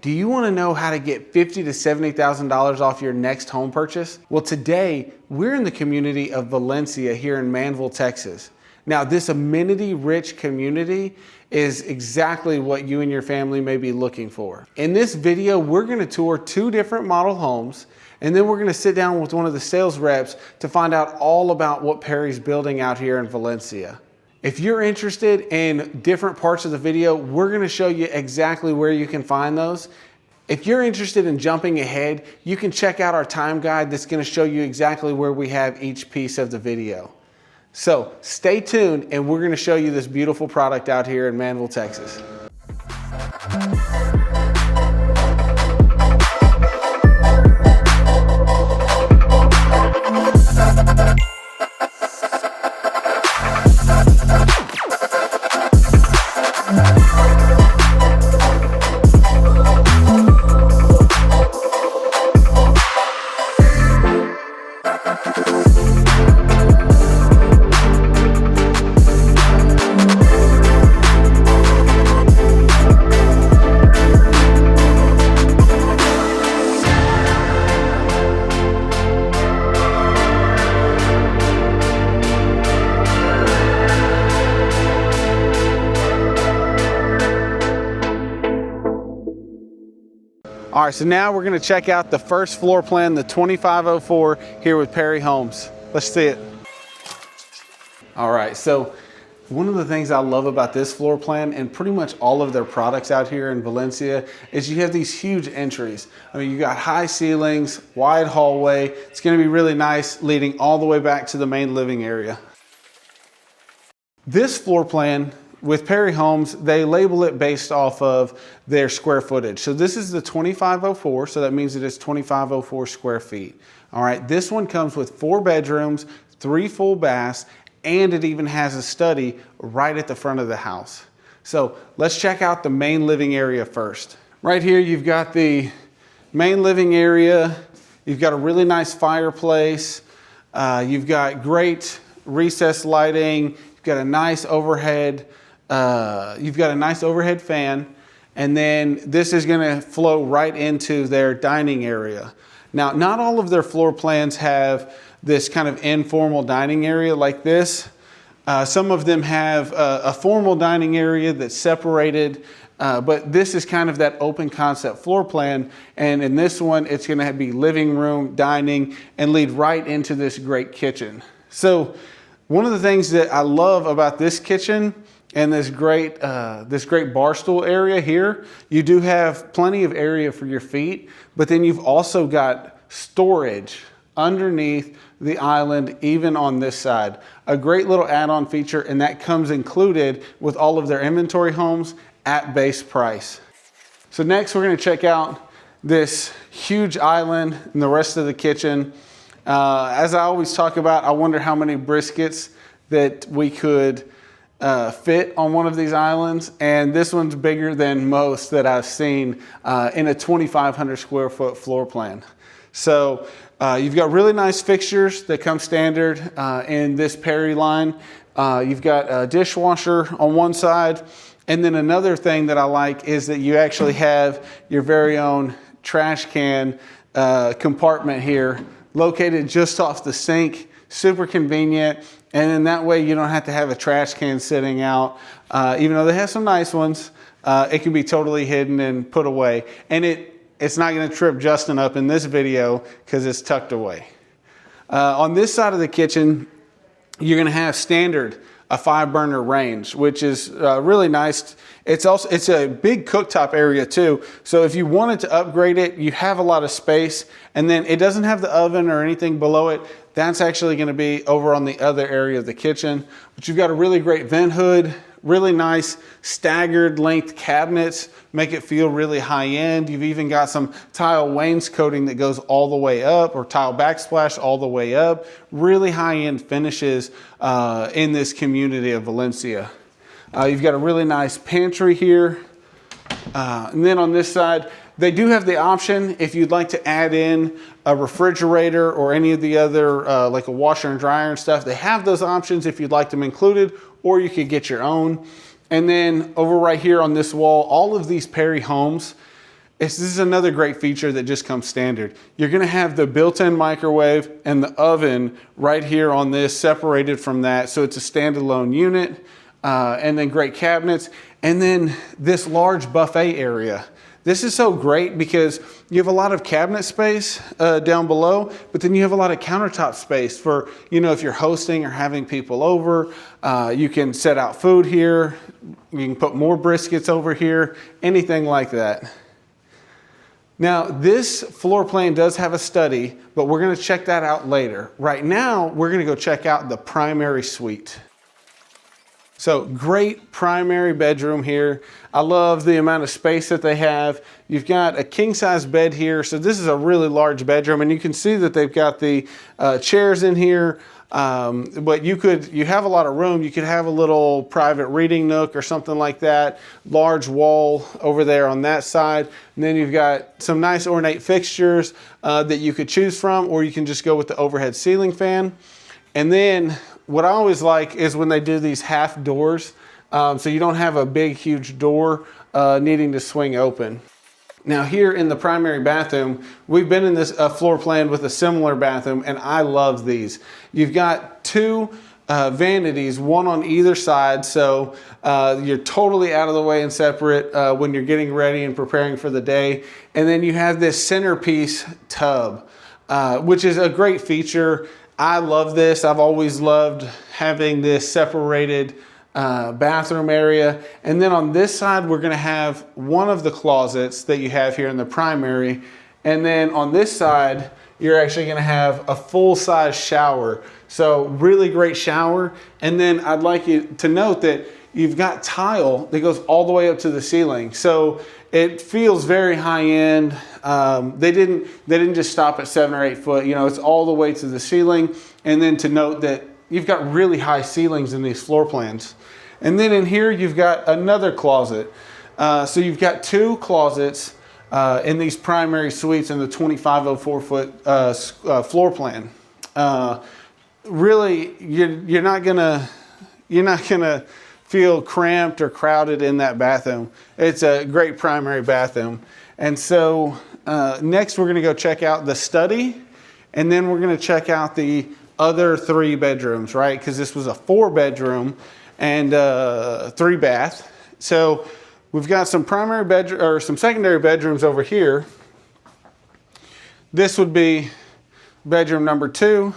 Do you want to know how to get $50,000 to $70,000 off your next home purchase? Well, today we're in the community of Valencia here in Manvel, Texas. Now, this amenity-rich community is exactly what you and your family may be looking for. In this video, we're going to tour 2 different model homes, and then we're going to sit down with one of the sales reps to find out all about what Perry's building out here in Valencia. If you're interested in different parts of the video, we're going to show you exactly where you can find those. If you're interested in jumping ahead, you can check out our time guide that's going to show you exactly where we have each piece of the video. So stay tuned, and we're going to show you this beautiful product out here in Manvel, Texas. All right, so now we're gonna check out the first floor plan, the 2504 here with Perry Homes. Let's see it. All right, so one of the things I love about this floor plan and pretty much all of their products out here in Valencia is you have these huge entries. I mean, you got high ceilings, wide hallway. It's gonna be really nice leading all the way back to the main living area. This floor plan with Perry Homes, they label it based off of their square footage. So this is the 2504, so that means it is 2504 square feet. All right, this one comes with 4 bedrooms, 3 full baths, and it even has a study right at the front of the house. So let's check out the main living area first. Right here, you've got the main living area. You've got a really nice fireplace. You've got great recessed lighting. You've got a nice overhead fan, and then this is going to flow right into their dining area. Now, not all of their floor plans have this kind of informal dining area like this. Some of them have a formal dining area that's separated, but this is kind of that open concept floor plan. And in this one, it's going to be living room, dining, and lead right into this great kitchen. So one of the things that I love about this kitchen and this great bar stool area here, you do have plenty of area for your feet, but then you've also got storage underneath the island, even on this side. A great little add-on feature, and that comes included with all of their inventory homes at base price. So next we're gonna check out this huge island and the rest of the kitchen. As I always talk about, I wonder how many briskets that we could fit on one of these islands, and this one's bigger than most that I've seen in a 2,500 square foot floor plan. So you've got really nice fixtures that come standard in this Perry line. You've got a dishwasher on one side, and then another thing that I like is that you actually have your very own trash can compartment here located just off the sink. Super convenient. And then that way you don't have to have a trash can sitting out. Even though they have some nice ones, it can be totally hidden and put away. And it's not gonna trip Justin up in this video because it's tucked away. On this side of the kitchen, you're gonna have standard a 5-burner range, which is really nice. It's a big cooktop area too. So if you wanted to upgrade it, you have a lot of space, and then it doesn't have the oven or anything below it. That's actually going to be over on the other area of the kitchen. But you've got a really great vent hood, really nice staggered length cabinets, make it feel really high end. You've even got some tile wainscoting that goes all the way up, or tile backsplash all the way up. Really high end finishes in this community of Valencia. You've got a really nice pantry here. And then on this side, they do have the option if you'd like to add in a refrigerator or any of the other, like a washer and dryer and stuff. They have those options if you'd like them included, or you could get your own. And then over right here on this wall, all of these Perry homes, This is another great feature that just comes standard. You're gonna have the built-in microwave and the oven right here on this, separated from that. So it's a standalone unit, and then great cabinets. And then this large buffet area. This is so great because you have a lot of cabinet space down below, but then you have a lot of countertop space for, you know, if you're hosting or having people over, you can set out food here. You can put more briskets over here, anything like that. Now, this floor plan does have a study, but we're gonna check that out later. Right now, we're gonna go check out the primary suite. So great primary bedroom here. I love the amount of space that they have. You've got a king size bed here. So this is a really large bedroom, and you can see that they've got the chairs in here. But you have a lot of room. You could have a little private reading nook or something like that. Large wall over there on that side. And then you've got some nice ornate fixtures that you could choose from, or you can just go with the overhead ceiling fan. And then what I always like is when they do these half doors, so you don't have a big, huge door needing to swing open. Now here in the primary bathroom, we've been in this floor plan with a similar bathroom, and I love these. You've got two vanities, one on either side, so you're totally out of the way and separate when you're getting ready and preparing for the day. And then you have this centerpiece tub, which is a great feature. I love this. I've always loved having this separated bathroom area. And then on this side, we're gonna have one of the closets that you have here in the primary. And then on this side, you're actually gonna have a full-size shower. So really great shower. And then I'd like you to note that you've got tile that goes all the way up to the ceiling. So it feels very high end. They didn't just stop at 7 or 8 foot. You know, it's all the way to the ceiling. And then to note that you've got really high ceilings in these floor plans. And then in here, you've got another closet. So you've got two closets in these primary suites in the 2504 foot floor plan. Really, you're not gonna feel cramped or crowded in that bathroom. It's a great primary bathroom. And so next we're gonna go check out the study, and then we're gonna check out the other 3 bedrooms, right? Because this was a 4 bedroom and 3 bath. So we've got some primary bedroom or some secondary bedrooms over here. This would be bedroom number 2.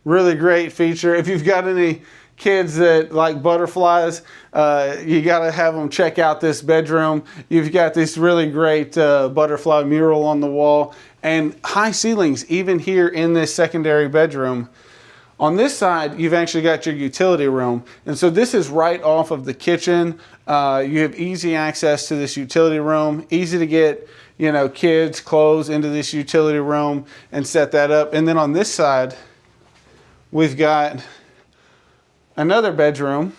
Really great feature. If you've got any kids that like butterflies, you got to have them check out this bedroom. You've got this really great butterfly mural on the wall and high ceilings even here in this secondary bedroom. On this side, you've actually got your utility room. And so this is right off of the kitchen. You have easy access to this utility room, easy to get, you know, kids' clothes into this utility room and set that up. And then on this side, we've got another bedroom.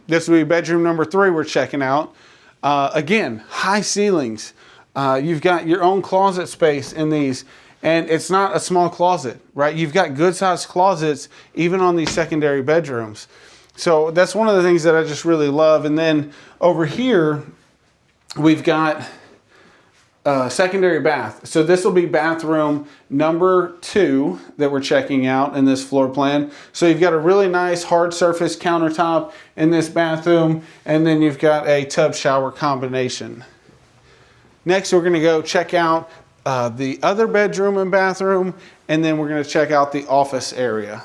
This will be bedroom number 3 we're checking out. Again, high ceilings. You've got your own closet space in these, and it's not a small closet, right? You've got good sized closets even on these secondary bedrooms. So that's one of the things that I just really love. And then over here, we've got secondary bath. So this will be bathroom number 2 that we're checking out in this floor plan. So you've got a really nice hard surface countertop in this bathroom, and then you've got a tub shower combination. Next, we're gonna go check out the other bedroom and bathroom, and then we're gonna check out the office area.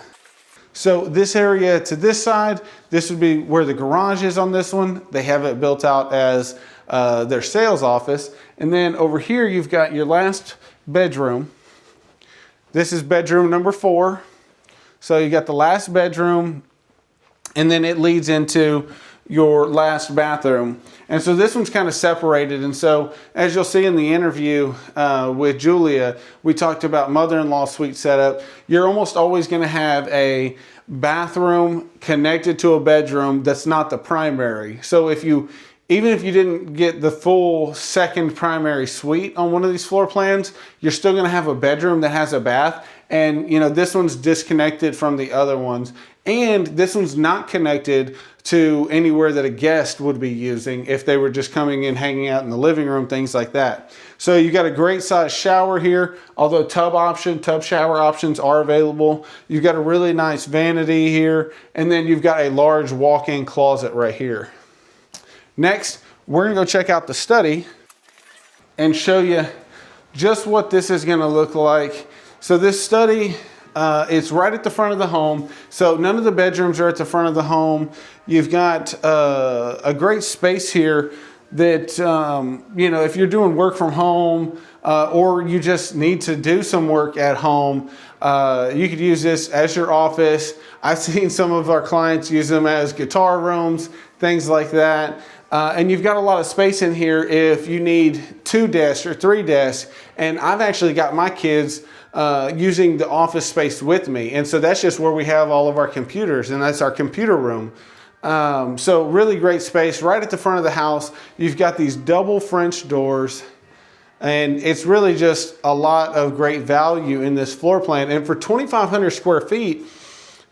So this area to this side, this would be where the garage is on this one. They have it built out as their sales office. And then over here, you've got your last bedroom. This is bedroom number 4. So you got the last bedroom, and then it leads into your last bathroom. And so this one's kind of separated. And so as you'll see in the interview with Julia, we talked about mother-in-law suite setup. You're almost always going to have a bathroom connected to a bedroom that's not the primary. So even if you didn't get the full second primary suite on one of these floor plans, you're still going to have a bedroom that has a bath. And you know, this one's disconnected from the other ones. And this one's not connected to anywhere that a guest would be using if they were just coming in, hanging out in the living room, things like that. So you got a great size shower here, although tub shower options are available. You've got a really nice vanity here, and then you've got a large walk-in closet right here. Next, we're gonna go check out the study and show you just what this is gonna look like. So this study, it's right at the front of the home. So none of the bedrooms are at the front of the home. You've got a great space here that, you know, if you're doing work from home or you just need to do some work at home, you could use this as your office. I've seen some of our clients use them as guitar rooms, things like that. And you've got a lot of space in here if you need 2 desks or 3 desks. And I've actually got my kids using the office space with me. And so that's just where we have all of our computers, and that's our computer room. So really great space right at the front of the house. You've got these double French doors, and it's really just a lot of great value in this floor plan. And for 2,500 square feet,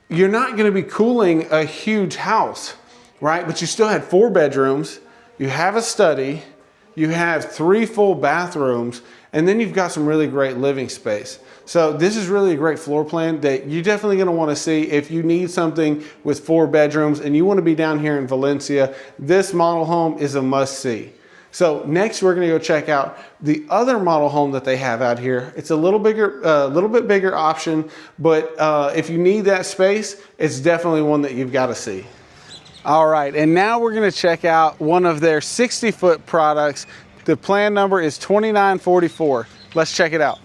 you're not going to be cooling a huge house, right? But you still had 4 bedrooms, you have a study, you have 3 full bathrooms, and then you've got some really great living space. So this is really a great floor plan that you're definitely going to want to see if you need something with 4 bedrooms and you want to be down here in Valencia. This model home is a must see. So next we're going to go check out the other model home that they have out here. It's a little bit bigger option, but if you need that space, it's definitely one that you've got to see. All right, and now we're going to check out one of their 60-foot products. The plan number is 2944. Let's check it out.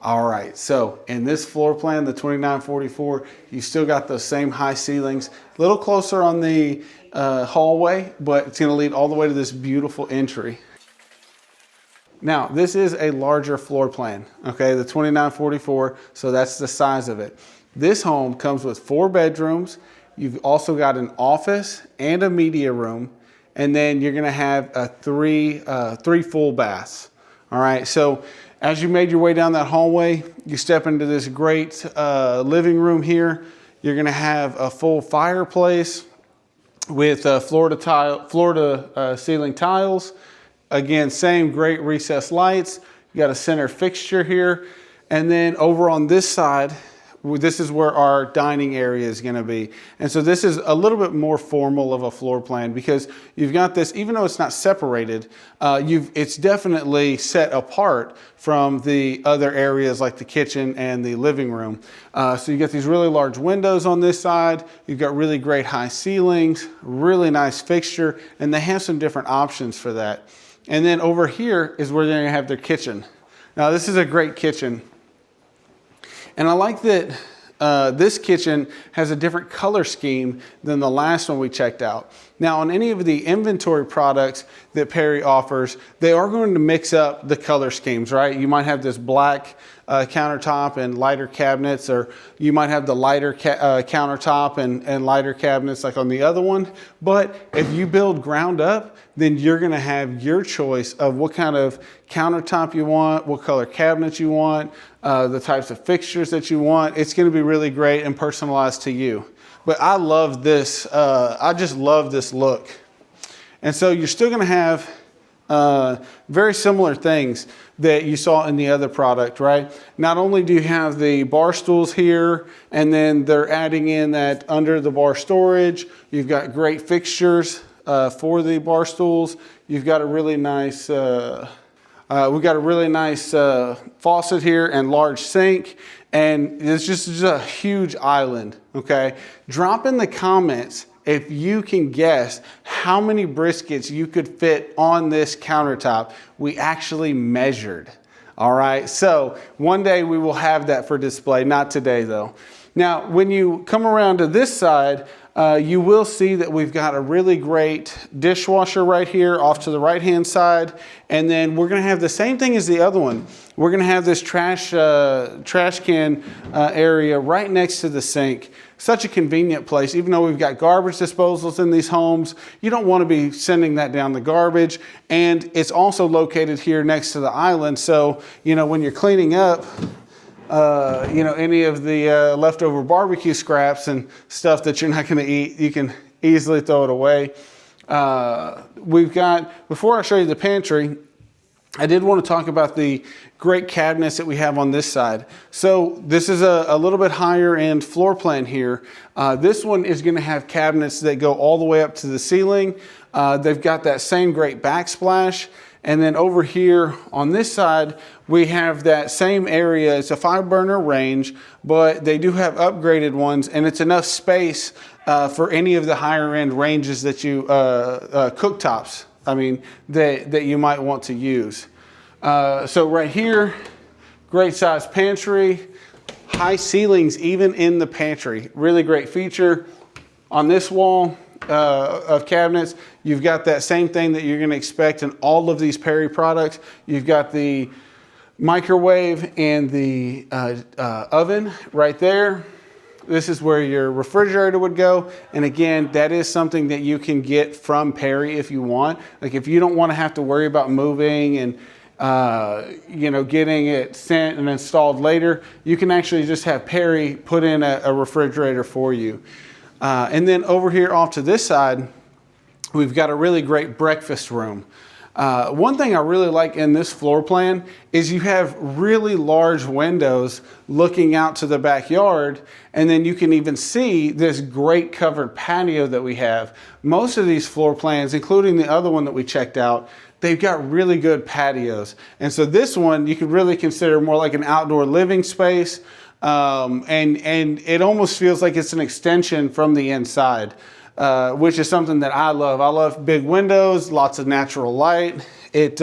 All right, so in this floor plan, the 2944, you still got those same high ceilings, a little closer on the hallway, but it's gonna lead all the way to this beautiful entry. Now, this is a larger floor plan, okay, the 2944, so that's the size of it. This home comes with 4 bedrooms. You've also got an office and a media room, and then you're gonna have a three full baths. All right, so as you made your way down that hallway, you step into this great living room here. You're gonna have a full fireplace with floor to ceiling tiles. Again, same great recessed lights. You got a center fixture here. And then over on this side, this is where our dining area is going to be. And so this is a little bit more formal of a floor plan because you've got this, even though it's not separated, it's definitely set apart from the other areas like the kitchen and the living room. So you get these really large windows on this side. You've got really great high ceilings, really nice fixture, and they have some different options for that. And then over here is where they're going to have their kitchen. Now this is a great kitchen. And I like that this kitchen has a different color scheme than the last one we checked out. Now on any of the inventory products that Perry offers, they are going to mix up the color schemes, right? You might have this black countertop and lighter cabinets, or you might have the lighter countertop and lighter cabinets like on the other one. But if you build ground up, then you're gonna have your choice of what kind of countertop you want, what color cabinets you want, the types of fixtures that you want. It's gonna be really great and personalized to you. But I love this, I just love this look. And so you're still gonna have very similar things that you saw in the other product, right? Not only do you have the bar stools here, and then they're adding in that under the bar storage. You've got great fixtures for the bar stools. You've got a really nice, we've got a really nice faucet here and large sink. And it's just a huge island, okay? Drop in the comments if you can guess how many briskets you could fit on this countertop. We actually measured, all right? So one day we will have that for display, not today though. Now, when you come around to this side, you will see that we've got a really great dishwasher right here off to the right-hand side. And then we're gonna have the same thing as the other one. We're gonna have this trash can area right next to the sink. Such a convenient place. Even though we've got garbage disposals in these homes, you don't want to be sending that down the garbage. And it's also located here next to the island. So, you know, when you're cleaning up, you know, any of the leftover barbecue scraps and stuff that you're not going to eat, you can easily throw it away. We've got, before I show you the pantry, I did want to talk about the great cabinets that we have on this side. So this is a little bit higher end floor plan here. This one is going to have cabinets that go all the way up to the ceiling. They've got that same great backsplash. And then over here on this side, we have that same area. It's a 5-burner range, but they do have upgraded ones, and it's enough space for any of the higher end ranges that you, cooktops, I mean, that you might want to use. So right here, great size pantry, high ceilings even in the pantry. Really great feature. On this wall of cabinets, you've got that same thing that you're going to expect in all of these Perry products. You've got the microwave and the oven right there. This is where your refrigerator would go. And again, that is something that you can get from Perry if you want. Like if you don't want to have to worry about moving and you know, getting it sent and installed later, you can actually just have Perry put in a refrigerator for you. And then over here off to this side, we've got a really great breakfast room. One thing I really like in this floor plan is you have really large windows looking out to the backyard, and then you can even see this great covered patio that we have. Most of these floor plans, including the other one that we checked out, they've got really good patios. And so this one you could really consider more like an outdoor living space. And it almost feels like it's an extension from the inside, which is something that I love. I love big windows, lots of natural light. It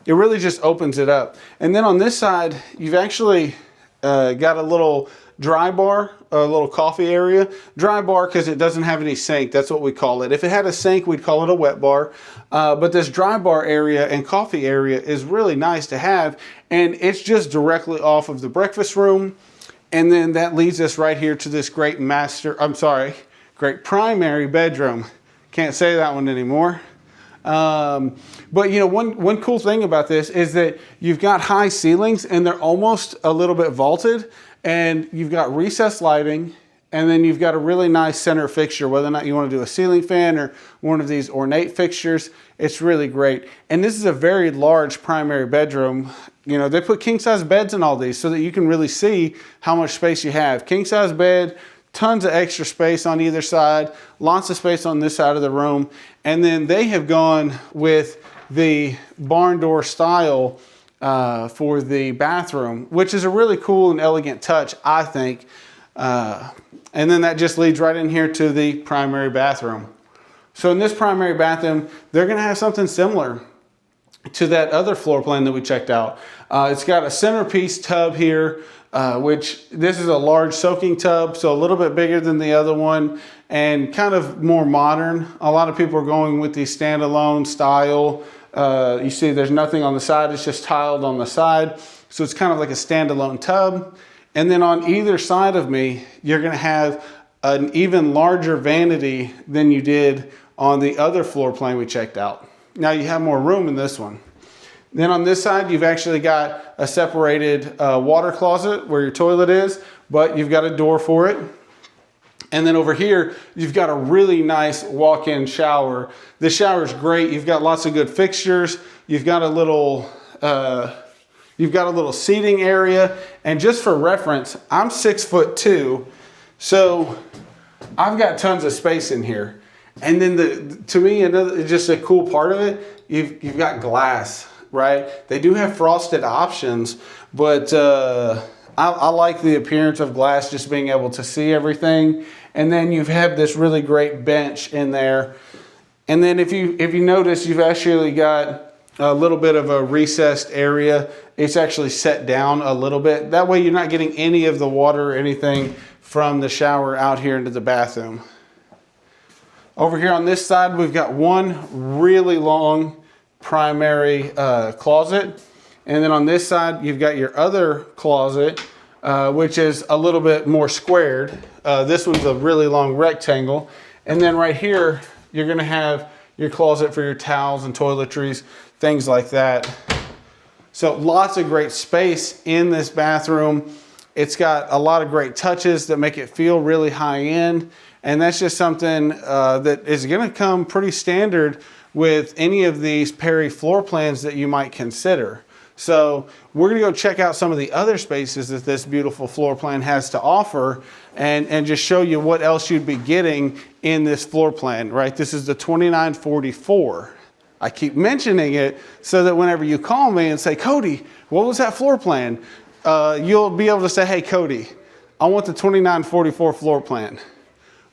really just opens it up. And then on this side, you've actually got a little dry bar, a little coffee area. Dry bar because it doesn't have any sink. That's what we call it. If it had a sink, we'd call it a wet bar. But this dry bar area and coffee area is really nice to have. And it's just directly off of the breakfast room. And then that leads us right here to this great great primary bedroom. Can't say that one anymore. But you know, one cool thing about this is that you've got high ceilings and they're almost a little bit vaulted, and you've got recessed lighting, and then you've got a really nice center fixture, whether or not you want to do a ceiling fan or one of these ornate fixtures. It's really great. And this is a very large primary bedroom. You know, they put king size beds in all these so that you can really see how much space you have. King size bed, tons of extra space on either side, lots of space on this side of the room. And then they have gone with the barn door style for the bathroom, which is a really cool and elegant touch, I think. And then that just leads right in here to the primary bathroom. So in this primary bathroom, they're going to have something similar to that other floor plan that we checked out. It's got a centerpiece tub here, which this is a large soaking tub, so a little bit bigger than the other one and kind of more modern. A lot of people are going with the standalone style. You see there's nothing on the side, it's just tiled on the side. So it's kind of like a standalone tub. And then on either side of me, you're going to have an even larger vanity than you did on the other floor plan we checked out. Now you have more room in this one. Then on this side, you've actually got a separated water closet where your toilet is, but you've got a door for it. And then over here, you've got a really nice walk-in shower. This shower is great. You've got lots of good fixtures. You've got a little seating area. And just for reference, I'm 6'2", so I've got tons of space in here. And then to me, just a cool part of it, you've got glass, right? They do have frosted options, but I like the appearance of glass, just being able to see everything. And then you've had this really great bench in there. And then if you notice, you've actually got a little bit of a recessed area. It's actually set down a little bit. That way you're not getting any of the water or anything from the shower out here into the bathroom. Over here on this side, we've got one really long primary closet. And then on this side, you've got your other closet, which is a little bit more squared. This one's a really long rectangle. And then right here, you're gonna have your closet for your towels and toiletries, things like that. So lots of great space in this bathroom. It's got a lot of great touches that make it feel really high end. And that's just something that is going to come pretty standard with any of these Perry floor plans that you might consider. So we're going to go check out some of the other spaces that this beautiful floor plan has to offer and just show you what else you'd be getting in this floor plan, right? This is the 2944. I keep mentioning it so that whenever you call me and say, Cody, what was that floor plan? You'll be able to say, hey, Cody, I want the 2944 floor plan.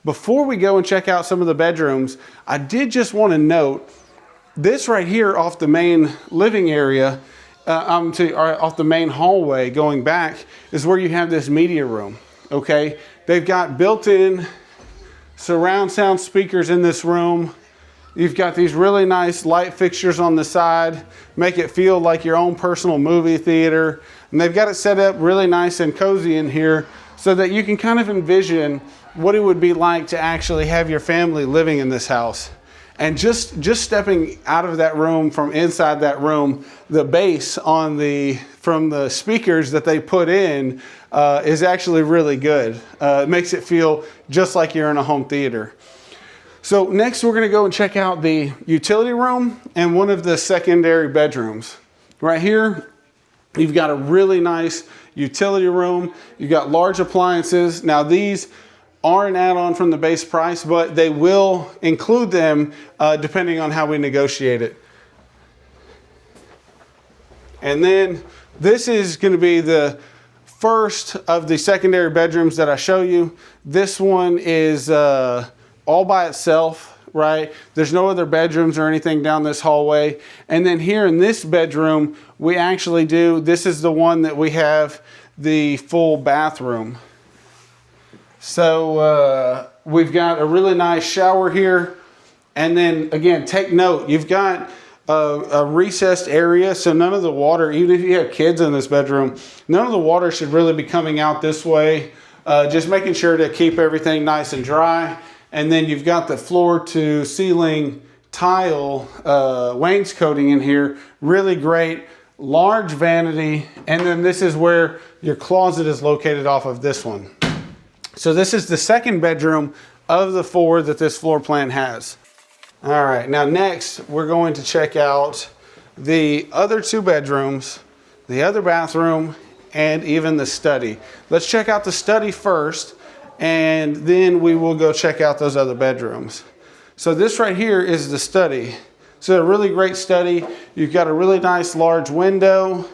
Before we go and check out some of the bedrooms, I did just want to note this right here off the main living area, off the main hallway going back is where you have this media room, okay? They've got built-in surround sound speakers in this room. You've got these really nice light fixtures on the side, make it feel like your own personal movie theater. And they've got it set up really nice and cozy in here so that you can kind of envision what it would be like to actually have your family living in this house. And just stepping out of that room, from inside that room, the bass from the speakers that they put in is actually really good. It makes it feel just like you're in a home theater. So next we're going to go and check out the utility room and one of the secondary bedrooms. Right here, you've got a really nice utility room. You've got large appliances. Now these are an add-on from the base price, but they will include them depending on how we negotiate it. And then this is going to be the first of the secondary bedrooms that I show you. This one is all by itself, right? There's no other bedrooms or anything down this hallway. And then here in this bedroom, we actually this is the one that we have the full bathroom. So we've got a really nice shower here. And then again, take note, you've got a recessed area. So none of the water, even if you have kids in this bedroom, none of the water should really be coming out this way. Just making sure to keep everything nice and dry. And then you've got the floor to ceiling tile wainscoting in here. Really great, large vanity. And then this is where your closet is located off of this one. So this is the second bedroom of the 4 that this floor plan has. All right, now next we're going to check out the other 2 bedrooms, the other bathroom, and even the study. Let's check out the study first, and then we will go check out those other bedrooms. So this right here is the study. So a really great study. You've got a really nice large window,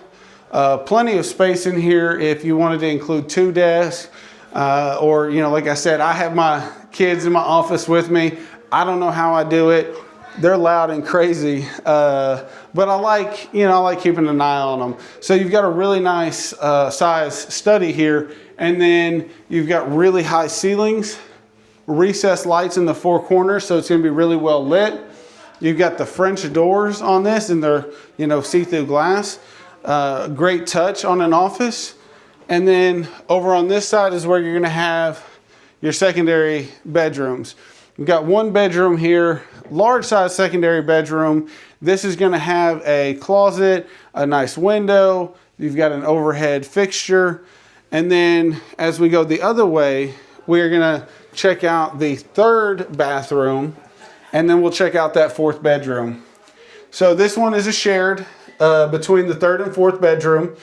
plenty of space in here if you wanted to include 2 desks. Or, you know, like I said, I have my kids in my office with me. I don't know how I do it. They're loud and crazy. But I like keeping an eye on them. So you've got a really nice size study here. And then you've got really high ceilings, recessed lights in the 4 corners. So it's going to be really well lit. You've got the French doors on this, and they're, see-through glass. Great touch on an office. And then over on this side is where you're going to have your secondary bedrooms. We've got 1 bedroom here, large size secondary bedroom. This is going to have a closet, a nice window. You've got an overhead fixture. And then as we go the other way, we're going to check out the 3rd bathroom, and then we'll check out that 4th bedroom. So this one is a shared between the 3rd and 4th bedroom.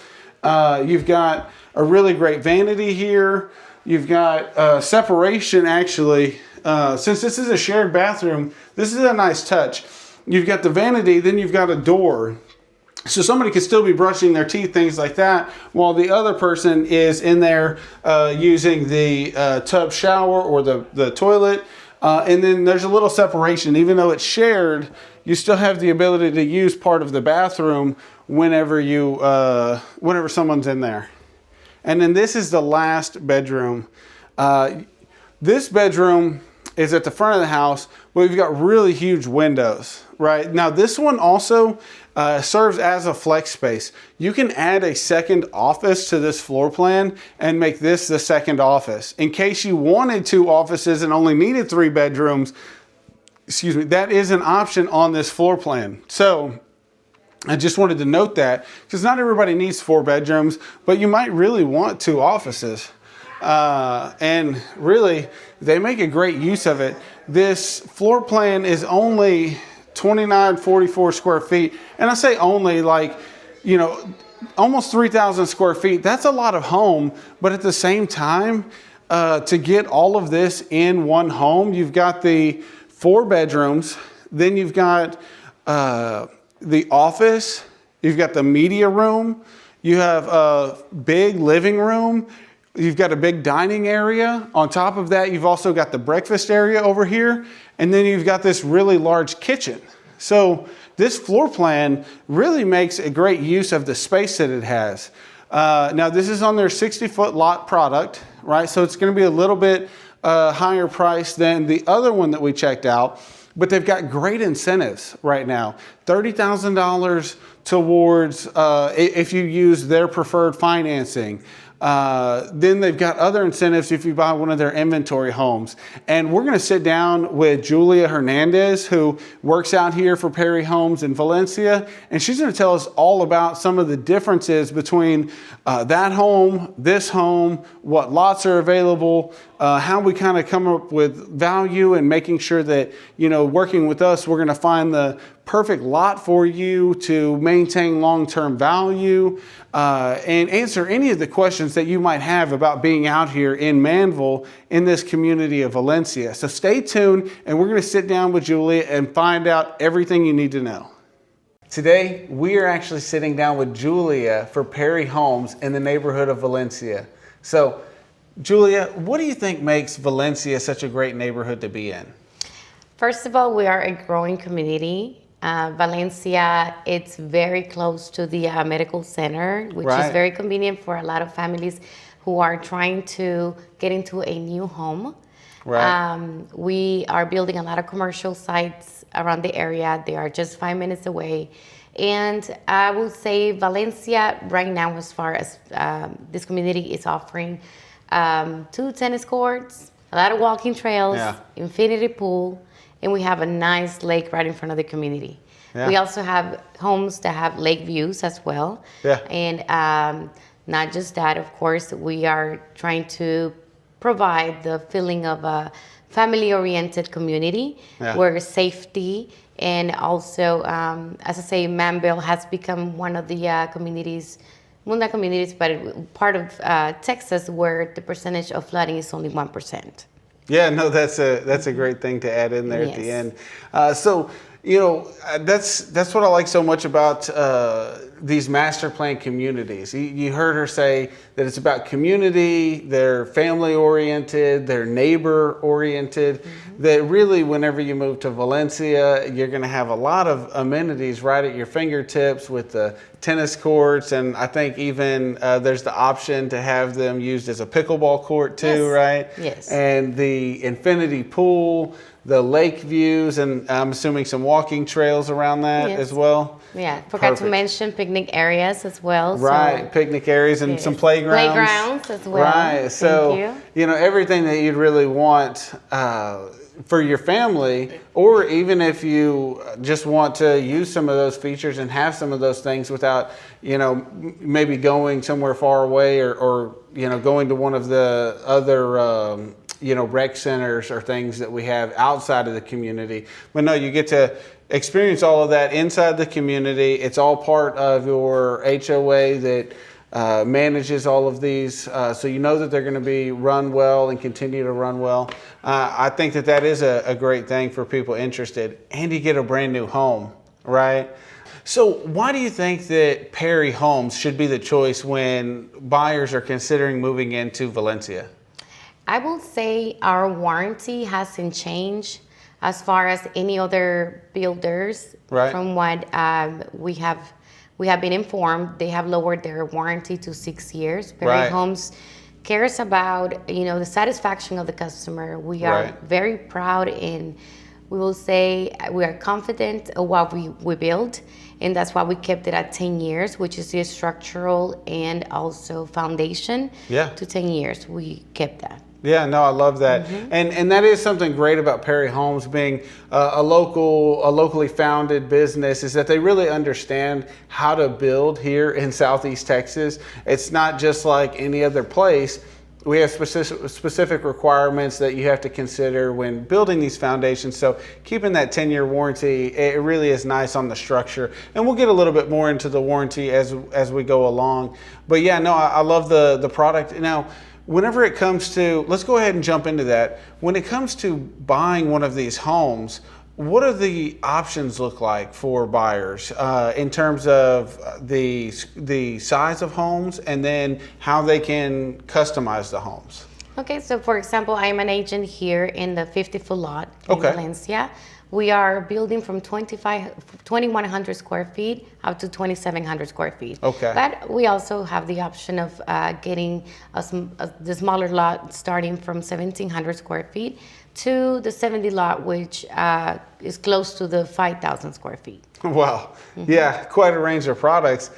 You've got a really great vanity here. You've got separation actually. Since this is a shared bathroom, this is a nice touch. You've got the vanity, then you've got a door. So somebody could still be brushing their teeth, things like that, while the other person is in there using the tub shower or the toilet. And then there's a little separation. Even though it's shared, you still have the ability to use part of the bathroom whenever someone's in there. And then this is the last bedroom. This bedroom is at the front of the house, but we've got really huge windows, right? Now this one also serves as a flex space. You can add a second office to this floor plan and make this the second office. In case you wanted 2 offices and only needed 3 bedrooms, that is an option on this floor plan. So I just wanted to note that because not everybody needs 4 bedrooms, but you might really want 2 offices. And really, they make a great use of it. This floor plan is only 2944 square feet. And I say only, like, you know, almost 3,000 square feet. That's a lot of home, but at the same time, to get all of this in one home, you've got the 4 bedrooms, then you've got the office, you've got the media room, you have a big living room, you've got a big dining area. On top of that, you've also got the breakfast area over here, and then you've got this really large kitchen. So this floor plan really makes a great use of the space that it has. Now this is on their 60-foot lot product, right? So it's going to be a little bit higher price than the other one that we checked out, but they've got great incentives right now. $30,000 towards if you use their preferred financing. Then they've got other incentives if you buy one of their inventory homes. And we're going to sit down with Julia Hernandez, who works out here for Perry Homes in Valencia. And she's going to tell us all about some of the differences between that home, this home, what lots are available, how we kind of come up with value and making sure that, you know, working with us, we're going to find the perfect lot for you to maintain long-term value and answer any of the questions that you might have about being out here in Manvel in this community of Valencia. So stay tuned, and we're going to sit down with Julia and find out everything you need to know. Today, we are actually sitting down with Julia for Perry Homes in the neighborhood of Valencia. So, Julia, what do you think makes Valencia such a great neighborhood to be in? First of all, we are a growing community. Valencia, it's very close to the medical center, which is very convenient for a lot of families who are trying to get into a new home. We are building a lot of commercial sites around the area. They are just 5 minutes away. And I will say Valencia right now, as far as this community is offering 2 tennis courts, a lot of walking trails, infinity pool, and we have a nice lake right in front of the community. We also have homes that have lake views as well. And not just that, of course, we are trying to provide the feeling of a family-oriented community where safety and also, as I say, Manvel has become one of the communities, well, not communities, but part of Texas where the percentage of flooding is only 1%. Yeah, no, that's a great thing to add in there at the end. So, you know, that's what I like so much about these master plan communities. You heard her say that it's about community, they're family oriented, they're neighbor oriented. That really, whenever you move to Valencia, you're going to have a lot of amenities right at your fingertips with the tennis courts, and I think even there's the option to have them used as a pickleball court too, right? Yes. And the infinity pool, the lake views, and I'm assuming some walking trails around that as well. Yeah, forgot to mention picnic areas as well. Right, so, picnic areas and some playgrounds. Playgrounds as well. Right, so you know, everything that you'd really want for your family, or even if you just want to use some of those features and have some of those things without, you know, maybe going somewhere far away or you know, going to one of the other you know, rec centers or things that we have outside of the community. But no, you get to experience all of that inside the community. It's all part of your HOA that manages all of these. So you know that they're going to be run well and continue to run well. I think that is a great thing for people interested. And you get a brand new home, right? So why do you think that Perry Homes should be the choice when buyers are considering moving into Valencia? I will say our warranty hasn't changed as far as any other builders. From what we have been informed, they have lowered their warranty to 6 years. Perry Homes cares about, you know, the satisfaction of the customer. We are very proud, and we will say we are confident of what we build, and that's why we kept it at 10 years, which is the structural and also foundation. To 10 years, we kept that. Yeah, no, I love that, and that is something great about Perry Homes being a locally founded business, is that they really understand how to build here in Southeast Texas. It's not just like any other place. We have specific requirements that you have to consider when building these foundations. So keeping that 10-year warranty, it really is nice on the structure. And we'll get a little bit more into the warranty as we go along. But yeah, no, I love the product. Now, whenever it comes to, let's go ahead and jump into that. When it comes to buying one of these homes, what do the options look like for buyers in terms of the size of homes and then how they can customize the homes? Okay, so for example, I'm an agent here in the 50-foot lot in Okay. Valencia. We are building from 2,100 square feet up to 2,700 square feet. Okay. But we also have the option of getting the smaller lot starting from 1,700 square feet to the 70 lot, which is close to the 5,000 square feet. Wow. Yeah, quite a range of products.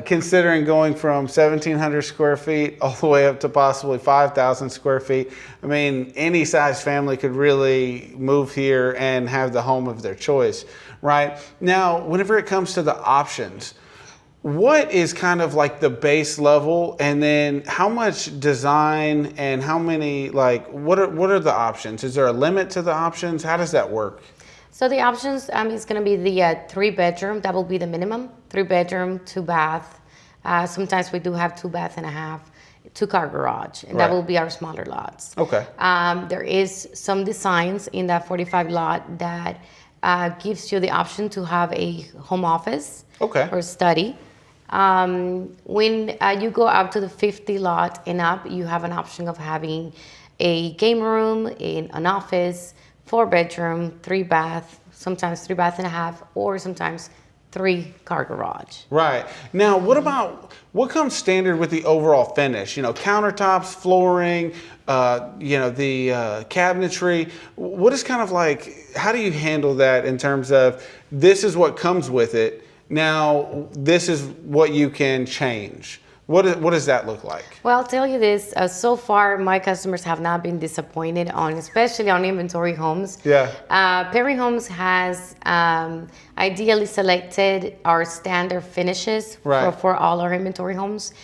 Considering going from 1,700 square feet all the way up to possibly 5,000 square feet. I mean, any size family could really move here and have the home of their choice, right? Now, whenever it comes to the options, what is kind of like the base level, and then how much design and how many, like, what are the options? Is there a limit to the options? How does that work? So the options is going to be the 3-bedroom. That will be the minimum. 3-bedroom, 2-bath. Sometimes we do have 2 bath and a half, 2-car garage, and that will be our smaller lots. Okay. There is some designs in that 45 lot that gives you the option to have a home office or study. When you go up to the 50 lot and up, you have an option of having a game room, an office, 4-bedroom, 3-bath, sometimes 3 bath and a half, or sometimes 3-car garage. Right. Now, what comes standard with the overall finish? You know, countertops, flooring, the cabinetry. What is kind of like, how do you handle that in terms of this is what comes with it? Now, this is what you can change. What does that look like? Well, I'll tell you this. So far, my customers have not been disappointed especially on inventory homes. Yeah. Perry Homes has ideally selected our standard finishes for all our inventory homes.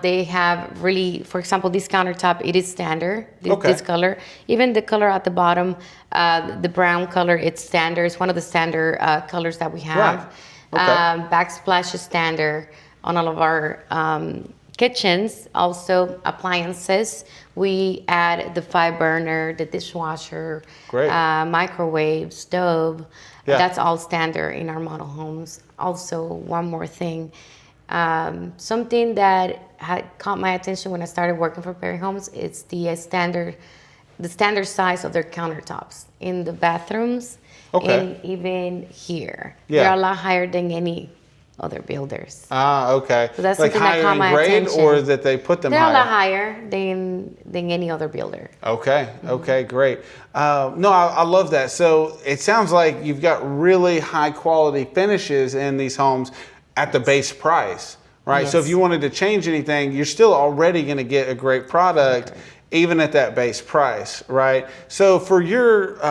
They have really, for example, this countertop, it is standard, this color. Even the color at the bottom, the brown color, it's standard. It's one of the standard colors that we have. Right. Backsplash is standard on all of our kitchens. Also appliances, we add the 5-burner, the dishwasher, microwave, stove. That's all standard in our model homes. Also, one more thing, something that had caught my attention when I started working for Perry Homes, it's the standard size of their countertops in the bathrooms and even here. They're a lot higher than any other builders. Okay. So that's like something that higher caught in my grade, attention. or that they put them They're higher? a lot higher than any other builder. Okay. Okay. Great. No, I love that. So it sounds like you've got really high quality finishes in these homes at the base price, right? Yes. So if you wanted to change anything, you're still already going to get a great product. Even at that base price, right? So for your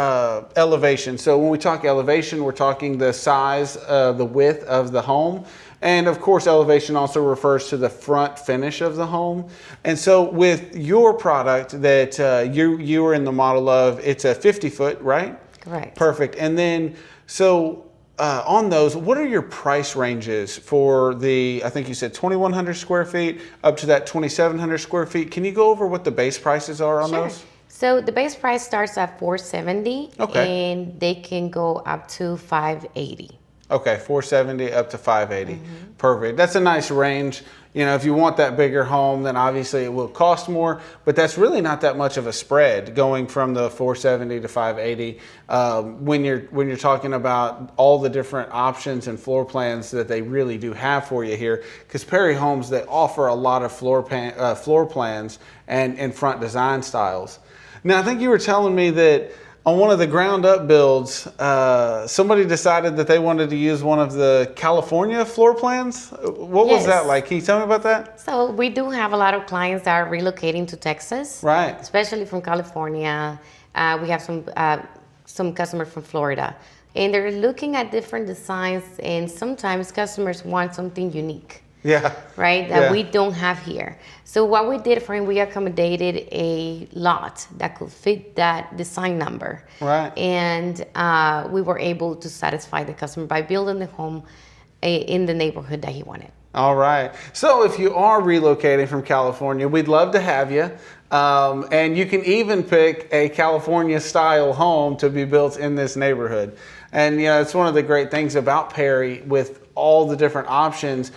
elevation, so when we talk elevation, we're talking the size, the width of the home. And of course, elevation also refers to the front finish of the home. And so with your product that you were in the model of, it's a 50-foot, right? Correct. Perfect. And then, so on those, what are your price ranges for the, I think you said 2,100 square feet up to that 2,700 square feet? Can you go over what the base prices are on those? So the base price starts at $470, and they can go up to $580. Okay, 470 up to 580. Perfect. That's a nice range. You know, if you want that bigger home, then obviously it will cost more, but that's really not that much of a spread going from the 470 to 580 when you're talking about all the different options and floor plans that they really do have for you here. Because Perry Homes, they offer a lot of floor plans and front design styles. Now, I think you were telling me that on one of the ground up builds, somebody decided that they wanted to use one of the California floor plans. What was that like? Can you tell me about that? So we do have a lot of clients that are relocating to Texas, Right. especially from California. We have some customers from Florida, and they're looking at different designs. And sometimes customers want something unique. Yeah. Right, that we don't have here. So what we did for him, we accommodated a lot that could fit that design number. Right. And we were able to satisfy the customer by building the home in the neighborhood that he wanted. All right. So if you are relocating from California, we'd love to have you. And you can even pick a California style home to be built in this neighborhood. And it's one of the great things about Perry with all the different options.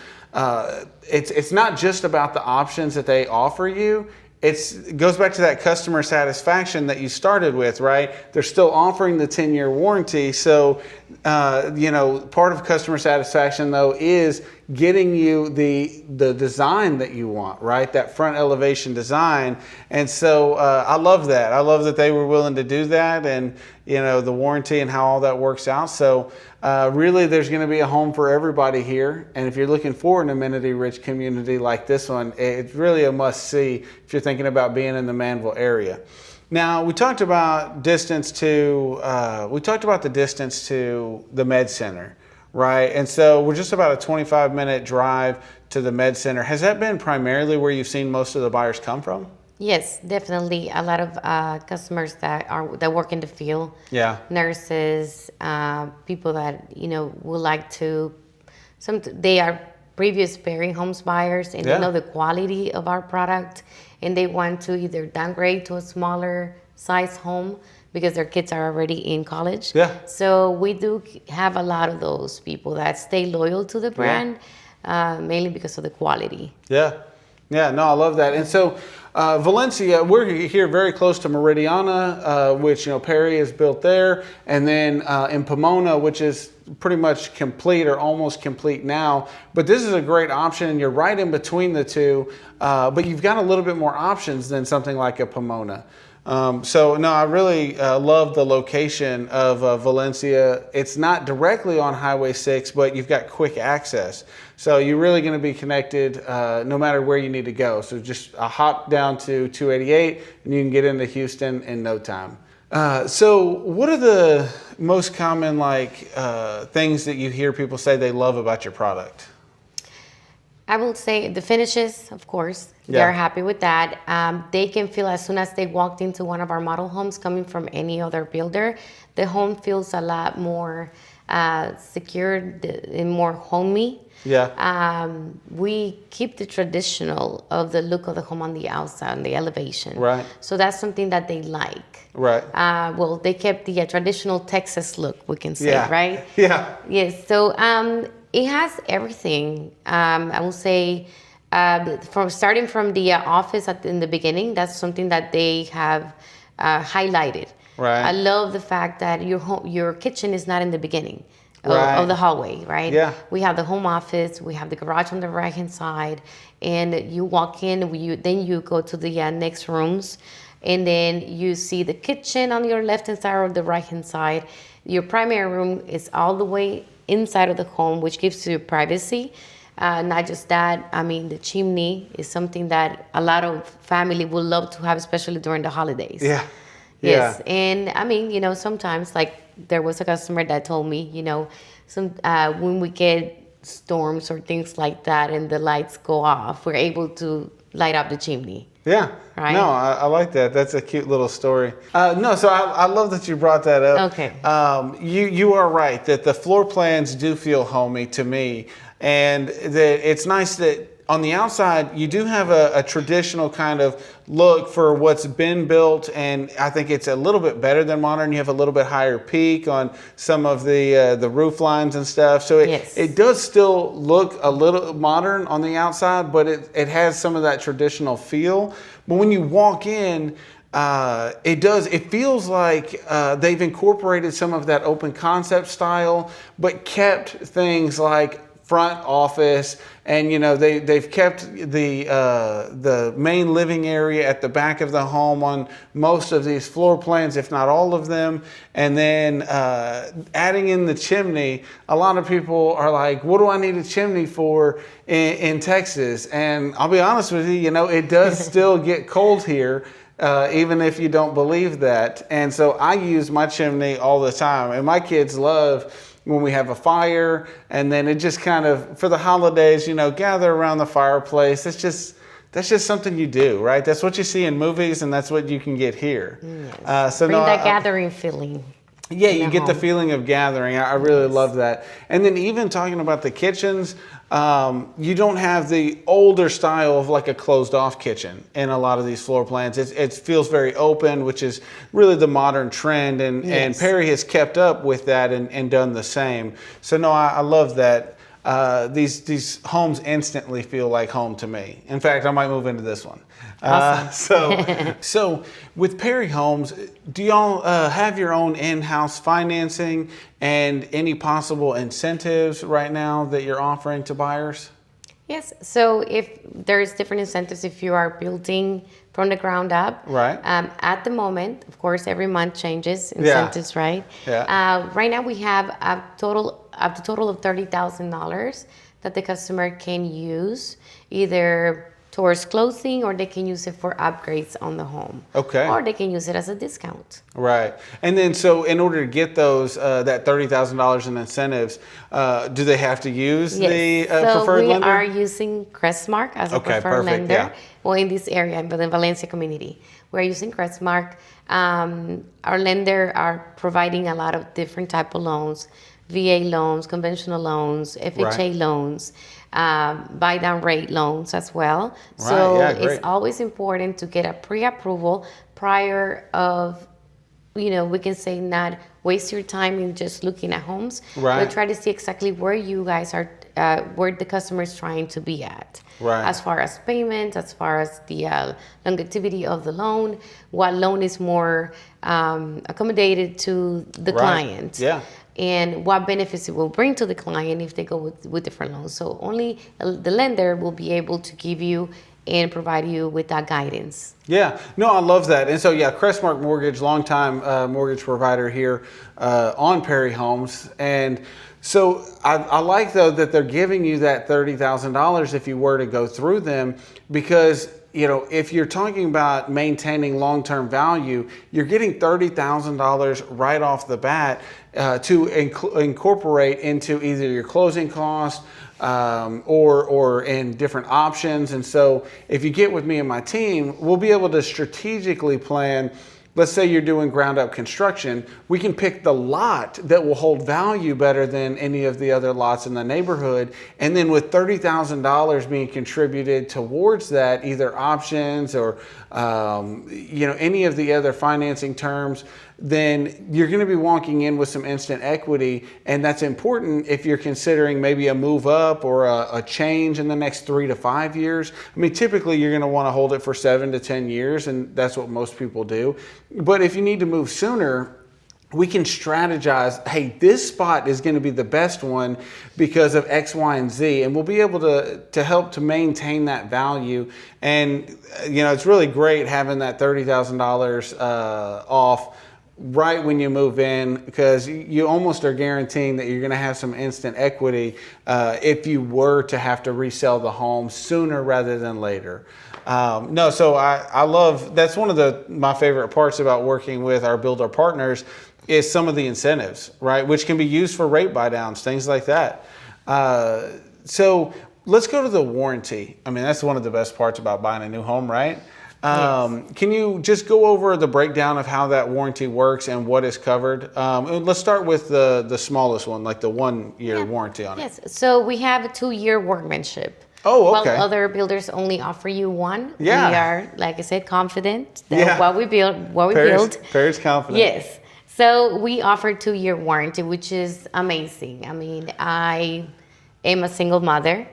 It's not just about the options that they offer you. It goes back to that customer satisfaction that you started with, right? They're still offering the 10-year warranty. So, part of customer satisfaction though is getting you the design that you want, right? That front elevation design. And so I love that. I love that they were willing to do that, and the warranty and how all that works out. So really there's going to be a home for everybody here. And if you're looking for an amenity-rich community like this one, it's really a must-see if you're thinking about being in the Manvel area. Now, we talked about the distance to the Med-Center, right? And so we're just about a 25-minute drive to the Med-Center. Has that been primarily where you've seen most of the buyers come from? Yes, definitely. A lot of customers that work in the field. Yeah. Nurses, people that would like to. They are previous Perry Homes buyers, and they know the quality of our product, and they want to either downgrade to a smaller size home because their kids are already in college. Yeah. So we do have a lot of those people that stay loyal to the brand, mainly because of the quality. Yeah. Yeah, no, I love that. And so Valencia, we're here very close to Meridiana, which, Perry is built there. And then in Pomona, which is pretty much complete or almost complete now. But this is a great option, and you're right in between the two. But you've got a little bit more options than something like a Pomona. I really love the location of Valencia. It's not directly on Highway 6, but you've got quick access. So you're really going to be connected no matter where you need to go. So just a hop down to 288 and you can get into Houston in no time. So what are the most common things that you hear people say they love about your product? I will say the finishes, of course. They're happy with that. They can feel as soon as they walked into one of our model homes coming from any other builder, the home feels a lot more secure and more homey. Yeah. We keep the traditional of the look of the home on the outside, on the elevation. Right. So that's something that they like. Right. They kept the traditional Texas look, we can say, right? Yeah. Yes. So it has everything. I will say, starting from the office in the beginning, that's something that they have highlighted. Right. I love the fact that your kitchen is not in the beginning of the hallway, right? Yeah. We have the home office, we have the garage on the right-hand side, and you walk in, then you go to the next rooms, and then you see the kitchen on your left-hand side or the right-hand side. Your primary room is all the way inside of the home, which gives you privacy. Not just that, the chimney is something that a lot of family would love to have, especially during the holidays. Yeah. Yes, and sometimes, there was a customer that told me, when we get storms or things like that and the lights go off, we're able to light up the chimney. Yeah. Right? No, I like that. That's a cute little story. So I love that you brought that up. Okay. You are right that the floor plans do feel homey to me, and that it's nice that on the outside you do have a traditional kind of look for what's been built, and I think it's a little bit better than modern. You have a little bit higher peak on some of the roof lines and stuff. So it does still look a little modern on the outside, but it has some of that traditional feel. But when you walk in, it feels like they've incorporated some of that open concept style, but kept things like front office, and they've kept the main living area at the back of the home on most of these floor plans, if not all of them. And then adding in the chimney, a lot of people are like, what do I need a chimney for in Texas? And I'll be honest with you, it does still get cold here. Even if you don't believe that. And so I use my chimney all the time, and my kids love when we have a fire, and then it just kind of, for the holidays, gather around the fireplace. That's just something you do, right? That's what you see in movies, and that's what you can get here. Yes. Bring that gathering feeling. Yeah, you get the feeling of gathering. I really love that. And then even talking about the kitchens, you don't have the older style of like a closed off kitchen in a lot of these floor plans. It feels very open, which is really the modern trend. And Perry has kept up with that and done the same. So no, I love that. These homes instantly feel like home to me. In fact, I might move into this one. Awesome. So with Perry Homes, do y'all have your own in-house financing and any possible incentives right now that you're offering to buyers? Yes. So if there's different incentives if you are building from the ground up. Right. At the moment, of course, every month changes incentives, right? Yeah. Right now we have up to total of $30,000 that the customer can use either towards closing, or they can use it for upgrades on the home. Okay. Or they can use it as a discount. Right. And then so in order to get those, that $30,000 in incentives, do they have to use the preferred lender? So we are using Crestmark as a preferred lender. Yeah. Well, in this area, in the Valencia community, we're using Crestmark. Our lender are providing a lot of different type of loans, VA loans, conventional loans, FHA loans, buy down rate loans as well. Right. So Yeah, great. it's always important to get a pre-approval prior of, we can say not waste your time in just looking at homes. Right. But try to see exactly where you guys are, where the customer is trying to be at. Right. As far as payments, as far as the longevity of the loan, what loan is more accommodated to the client. Yeah. And what benefits it will bring to the client if they go with different loans. So only the lender will be able to give you and provide you with that guidance. Yeah, no, I love that. And so, yeah, Crestmark Mortgage, longtime mortgage provider here on Perry Homes. And so I like, though, that they're giving you that $30,000 if you were to go through them, because if you're talking about maintaining long-term value, you're getting $30,000 right off the bat to incorporate into either your closing costs or in different options. And so if you get with me and my team, we'll be able to strategically plan. Let's say you're doing ground up construction, we can pick the lot that will hold value better than any of the other lots in the neighborhood. And then with $30,000 being contributed towards that, either options or any of the other financing terms, then you're going to be walking in with some instant equity. And that's important if you're considering maybe a move up or a change in the next 3 to 5 years. I mean, typically you're going to want to hold it for 7 to 10 years, and that's what most people do. But if you need to move sooner, we can strategize, hey, this spot is going to be the best one because of X, Y, and Z, and we'll be able to help to maintain that value. And, it's really great having that $30,000 off right when you move in, because you almost are guaranteeing that you're going to have some instant equity if you were to have to resell the home sooner rather than later. So I love, that's one of my favorite parts about working with our builder partners is some of the incentives, right? Which can be used for rate buy downs, things like that. So let's go to the warranty. I mean, that's one of the best parts about buying a new home, right? Yes. Can you just go over the breakdown of how that warranty works and what is covered? Let's start with the smallest one, like the 1 year warranty on it. Yes, so we have a 2-year workmanship. Oh, okay. While other builders only offer you one, Yeah. we are, like I said, confident that what we build. Perry's confident. Yes. So we offer 2-year warranty, which is amazing. I mean, I am a single mother,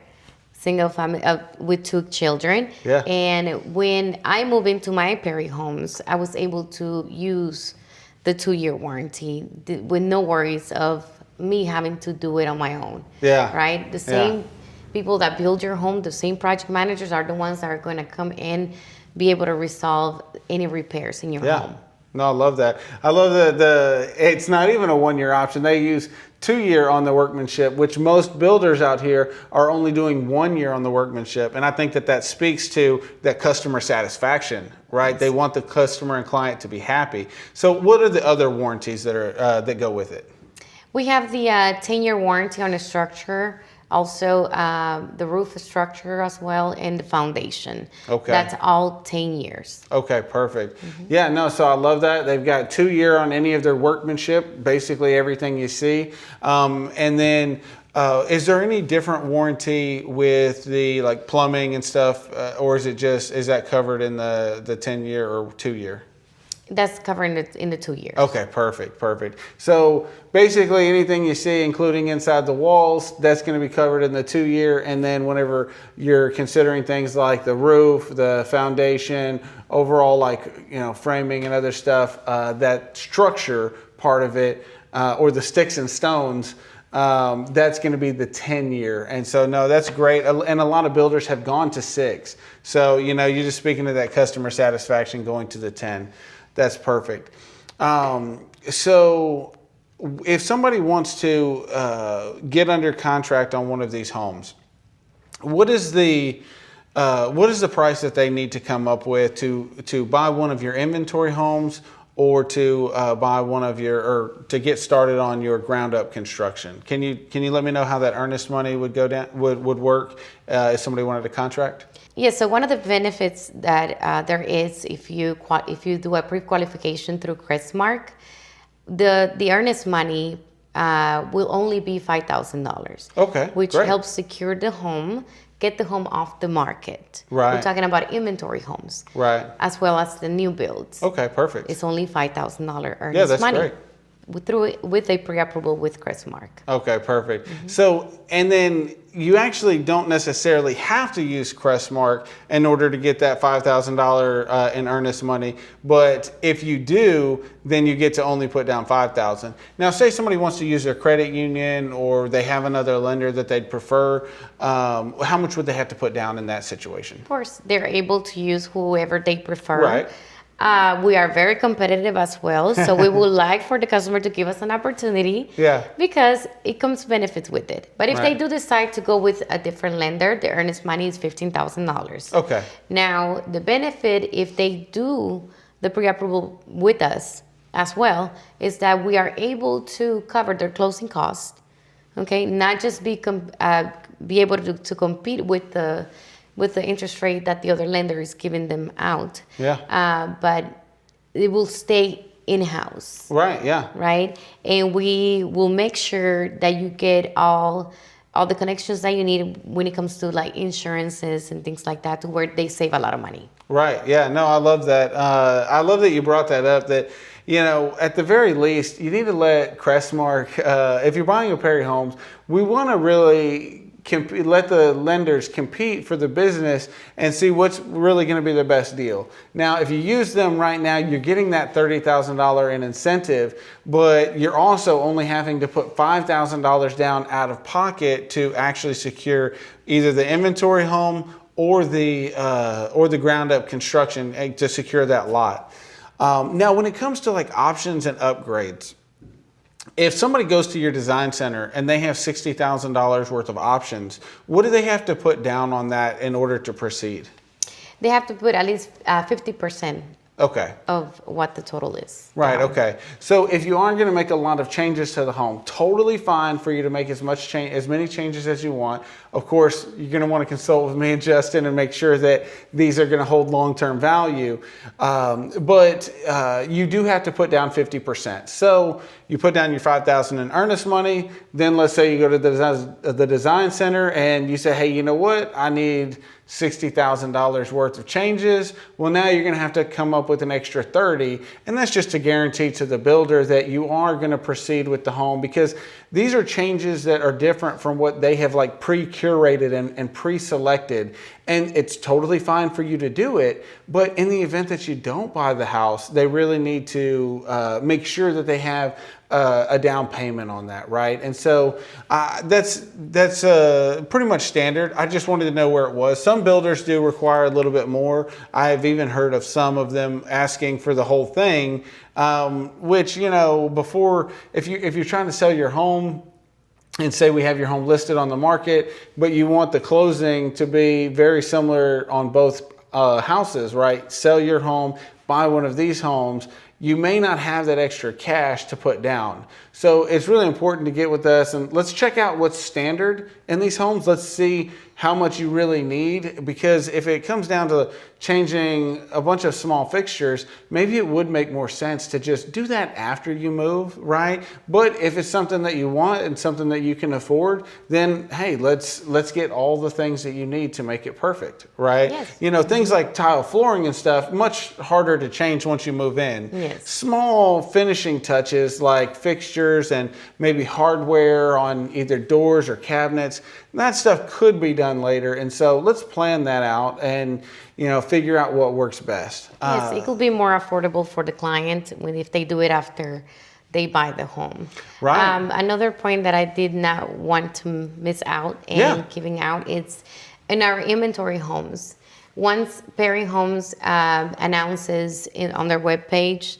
single family with 2 children. Yeah. And when I moved into my Perry Homes, I was able to use the 2-year warranty with no worries of me having to do it on my own. Yeah. Right? The same people that build your home, the same project managers are the ones that are going to come in, be able to resolve any repairs in your home. No, I love that. I love that it's not even a 1-year option. They use 2-year on the workmanship, which most builders out here are only doing 1 year on the workmanship. And I think that speaks to that customer satisfaction, right? Yes. They want the customer and client to be happy. So what are the other warranties that are that go with it? We have the 10-year warranty on the structure, also the roof structure as well, and the foundation. Okay. That's all 10 years. Okay, perfect. Yeah, no, so I love that. They've got 2-year on any of their workmanship, basically everything you see. And then is there any different warranty with the like plumbing and stuff, or is that covered in the 10-year or 2-year? That's covered in the 2 years. Okay, perfect. So basically anything you see, including inside the walls, that's going to be covered in the 2-year. And then whenever you're considering things like the roof, the foundation, overall framing and other stuff, that structure part of it, or the sticks and stones, that's going to be the 10-year. And so, no, that's great. And a lot of builders have gone to 6. So, you're just speaking to that customer satisfaction going to the 10. That's perfect. So if somebody wants to get under contract on one of these homes, what is the price that they need to come up with to buy one of your inventory homes, or to buy one of or to get started on your ground up construction? Can you let me know how that earnest money would go down would work if somebody wanted a contract? Yeah, so one of the benefits that there is if you do a pre-qualification through Crestmark, the earnest money will only be $5,000. Okay, which great. helps secure the home, get the home off the market. Right. We're talking about inventory homes. Right. As well as the new builds. Okay, perfect. It's only $5,000 earnest money. Yeah, that's great. With a pre-approval with Crestmark. Okay, perfect. So, and then you actually don't necessarily have to use Crestmark in order to get that $5,000 in earnest money. But if you do, then you get to only put down $5,000. Now, say somebody wants to use their credit union, or they have another lender that they'd prefer. How much would they have to put down in that situation? Of course, they're able to use whoever they prefer. Right. We are very competitive as well, so we would like for the customer to give us an opportunity. Yeah. Because it comes benefits with it. But if Right. they do decide to go with a different lender, the earnest money is $15,000. Okay. Now, the benefit if they do the pre-approval with us as well is that we are able to cover their closing costs. Okay, not just be able to compete with the interest rate that the other lender is giving them out. Yeah. But it will stay in-house. Right, yeah. Right? And we will make sure that you get all the connections that you need when it comes to like insurances and things like that, to where they save a lot of money. Right, yeah, no, I love that. I love that you brought that up, that, at the very least, you need to let Crestmark, if you're buying a Perry Homes, we want to really let the lenders compete for the business and see what's really going to be the best deal. Now, if you use them right now, you're getting that $30,000 in incentive, but you're also only having to put $5,000 down out of pocket to actually secure either the inventory home or the ground up construction to secure that lot. Now, when it comes to like options and upgrades, if somebody goes to your design center and they have $60,000 worth of options, what do they have to put down on that in order to proceed? They have to put at least 50%. Okay. Of what the total is. Right, okay. So if you aren't going to make a lot of changes to the home, totally fine for you to make as many changes as you want. Of course, you're going to want to consult with me and Justin and make sure that these are going to hold long-term value. But you do have to put down 50%. So you put down your $5,000 in earnest money. Then let's say you go to the design center and you say, hey, you know what? I need $60,000 worth of changes. Well, now you're going to have to come up with an extra 30, and that's just to guarantee to the builder that you are going to proceed with the home, because these are changes that are different from what they have like pre-curated and pre-selected. And it's totally fine for you to do it. But in the event that you don't buy the house, they really need to make sure that they have a down payment on that, right? And so that's pretty much standard. I just wanted to know where it was. Some builders do require a little bit more. I have even heard of some of them asking for the whole thing, which, you know, before, if you're trying to sell your home, and say we have your home listed on the market, but you want the closing to be very similar on both houses, right? Sell your home, buy one of these homes. You may not have that extra cash to put down. So it's really important to get with us and let's check out what's standard in these homes. Let's see how much you really need, because if it comes down to changing a bunch of small fixtures, maybe it would make more sense to just do that after you move, right? But if it's something that you want and something that you can afford, then hey, let's get all the things that you need to make it perfect, right? Yes. You know, things like tile flooring and stuff, much harder to change once you move in. Yes. Small finishing touches like fixtures and maybe hardware on either doors or cabinets, that stuff could be done later. And so let's plan that out and, you know, figure out what works best. Yes, it could be more affordable for the client if they do it after they buy the home. Right. Another point that I did not want to miss out in giving out, it's in our inventory homes. Once Perry Homes announces on their webpage,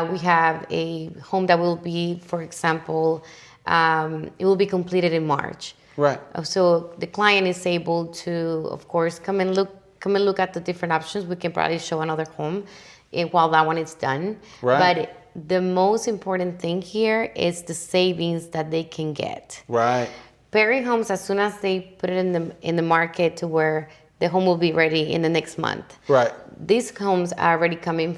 we have a home that will be, for example, it will be completed in March. Right. So the client is able to, of course, come and look at the different options. We can probably show another home while that one is done. Right. But the most important thing here is the savings that they can get. Right. Perry Homes, as soon as they put it in the market to where the home will be ready in the next month. Right. These homes are already coming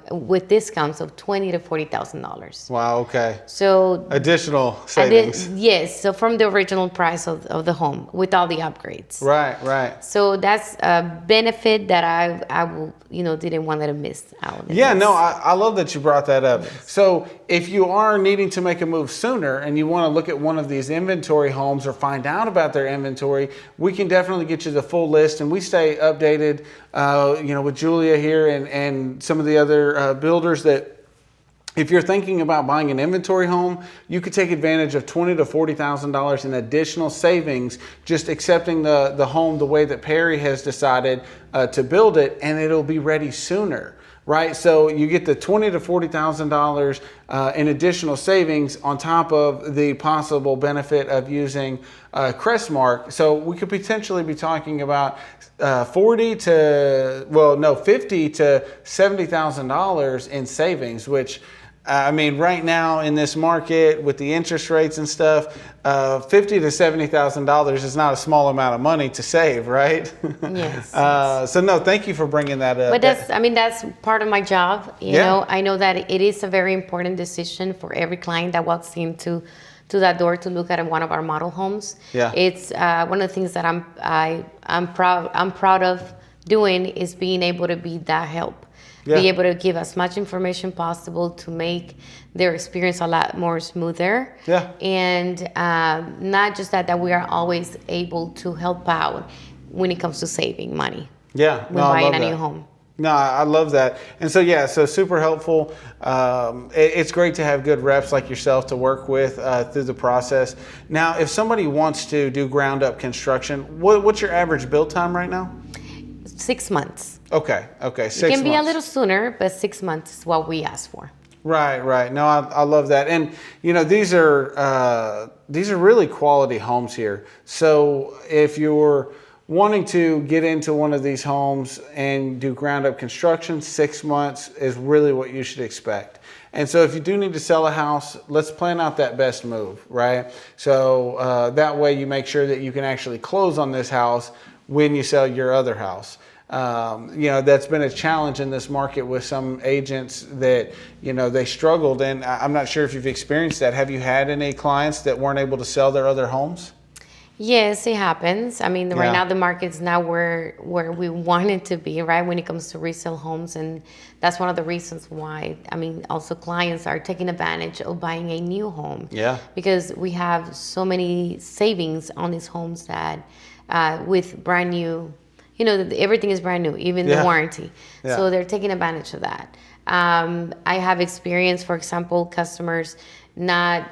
with discounts of $20,000 to $40,000. Wow. Okay. So additional savings. Yes. So from the original price of the home with all the upgrades. Right. Right. So that's a benefit that I will, didn't want to miss out. Yeah. No, I love that you brought that up. Yes. So if you are needing to make a move sooner and you want to look at one of these inventory homes or find out about their inventory, we can definitely get you the full list, and we stay updated, with Julia here and some of the other builders, that if you're thinking about buying an inventory home, you could take advantage of $20,000 to $40,000 in additional savings just accepting the home the way that Perry has decided to build it, and it'll be ready sooner. Right, so you get the $20,000 to $40,000 in additional savings on top of the possible benefit of using Crestmark. So we could potentially be talking about $50,000 to $70,000 in savings, which right now in this market with the interest rates and stuff, $50,000 to $70,000 is not a small amount of money to save, right? Yes. So no, thank you for bringing that up. But that's part of my job. You know, I know that it is a very important decision for every client that walks into that door to look at one of our model homes. Yeah. It's one of the things that I'm proud of doing is being able to be that help. Yeah. Be able to give as much information possible to make their experience a lot more smoother. Yeah. And not just that we are always able to help out when it comes to saving money. Yeah. When buying a new home. No, I love that. And so super helpful. It's great to have good reps like yourself to work with through the process. Now, if somebody wants to do ground up construction, what's your average build time right now? 6 months. Okay, 6 months. It can be a little sooner, but 6 months is what we ask for. Right. No, I love that. And these are really quality homes here. So if you're wanting to get into one of these homes and do ground up construction, 6 months is really what you should expect. And so if you do need to sell a house, let's plan out that best move, right? So that way you make sure that you can actually close on this house when you sell your other house. That's been a challenge in this market with some agents that, they struggled. And I'm not sure if you've experienced that. Have you had any clients that weren't able to sell their other homes? Yes, it happens. I mean, right Yeah. now the market's not where we want it to be, right? When it comes to resale homes, and that's one of the reasons why. I mean, also clients are taking advantage of buying a new home. Yeah. Because we have so many savings on these homes that, with brand new, everything is brand new, even the Yeah. warranty. Yeah. So they're taking advantage of that. I have experienced, for example, customers not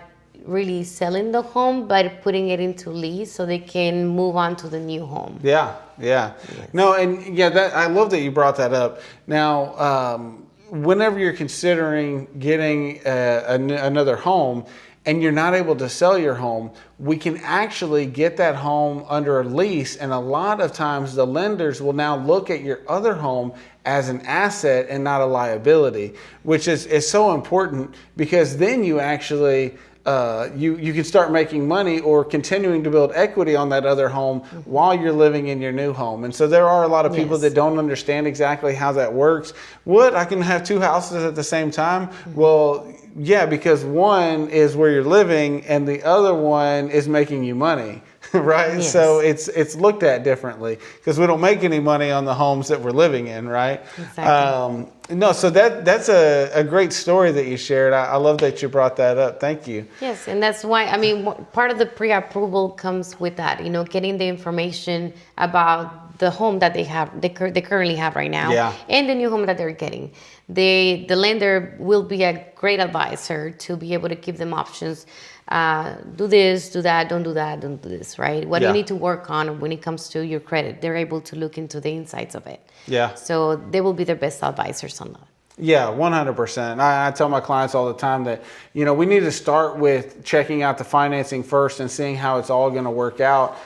really selling the home, but putting it into lease so they can move on to the new home. Yeah, yeah. Yes. No, and yeah, that I love that you brought that up. Now, whenever you're considering getting another home and you're not able to sell your home, we can actually get that home under a lease. And a lot of times the lenders will now look at your other home as an asset and not a liability, which is so important, because then you actually you can start making money or continuing to build equity on that other home while you're living in your new home. And so there are a lot of people Yes. that don't understand exactly how that works. What, I can have two houses at the same time? Well, yeah, because one is where you're living and the other one is making you money. Right? Yes. So it's looked at differently because we don't make any money on the homes that we're living in, right? Exactly. No, so that's a great story that you shared. I love that you brought that up. Thank you. Yes, and that's why, I mean, part of the pre-approval comes with that, getting the information about the home that they currently have right now, Yeah. and the new home that they're getting. The lender will be a great advisor to be able to give them options. Do this, do that, don't do that, don't do this, right? What do Yeah. you need to work on when it comes to your credit? They're able to look into the insides of it. Yeah. So they will be their best advisors on that. Yeah, 100%. I tell my clients all the time that, we need to start with checking out the financing first and seeing how it's all going to work out.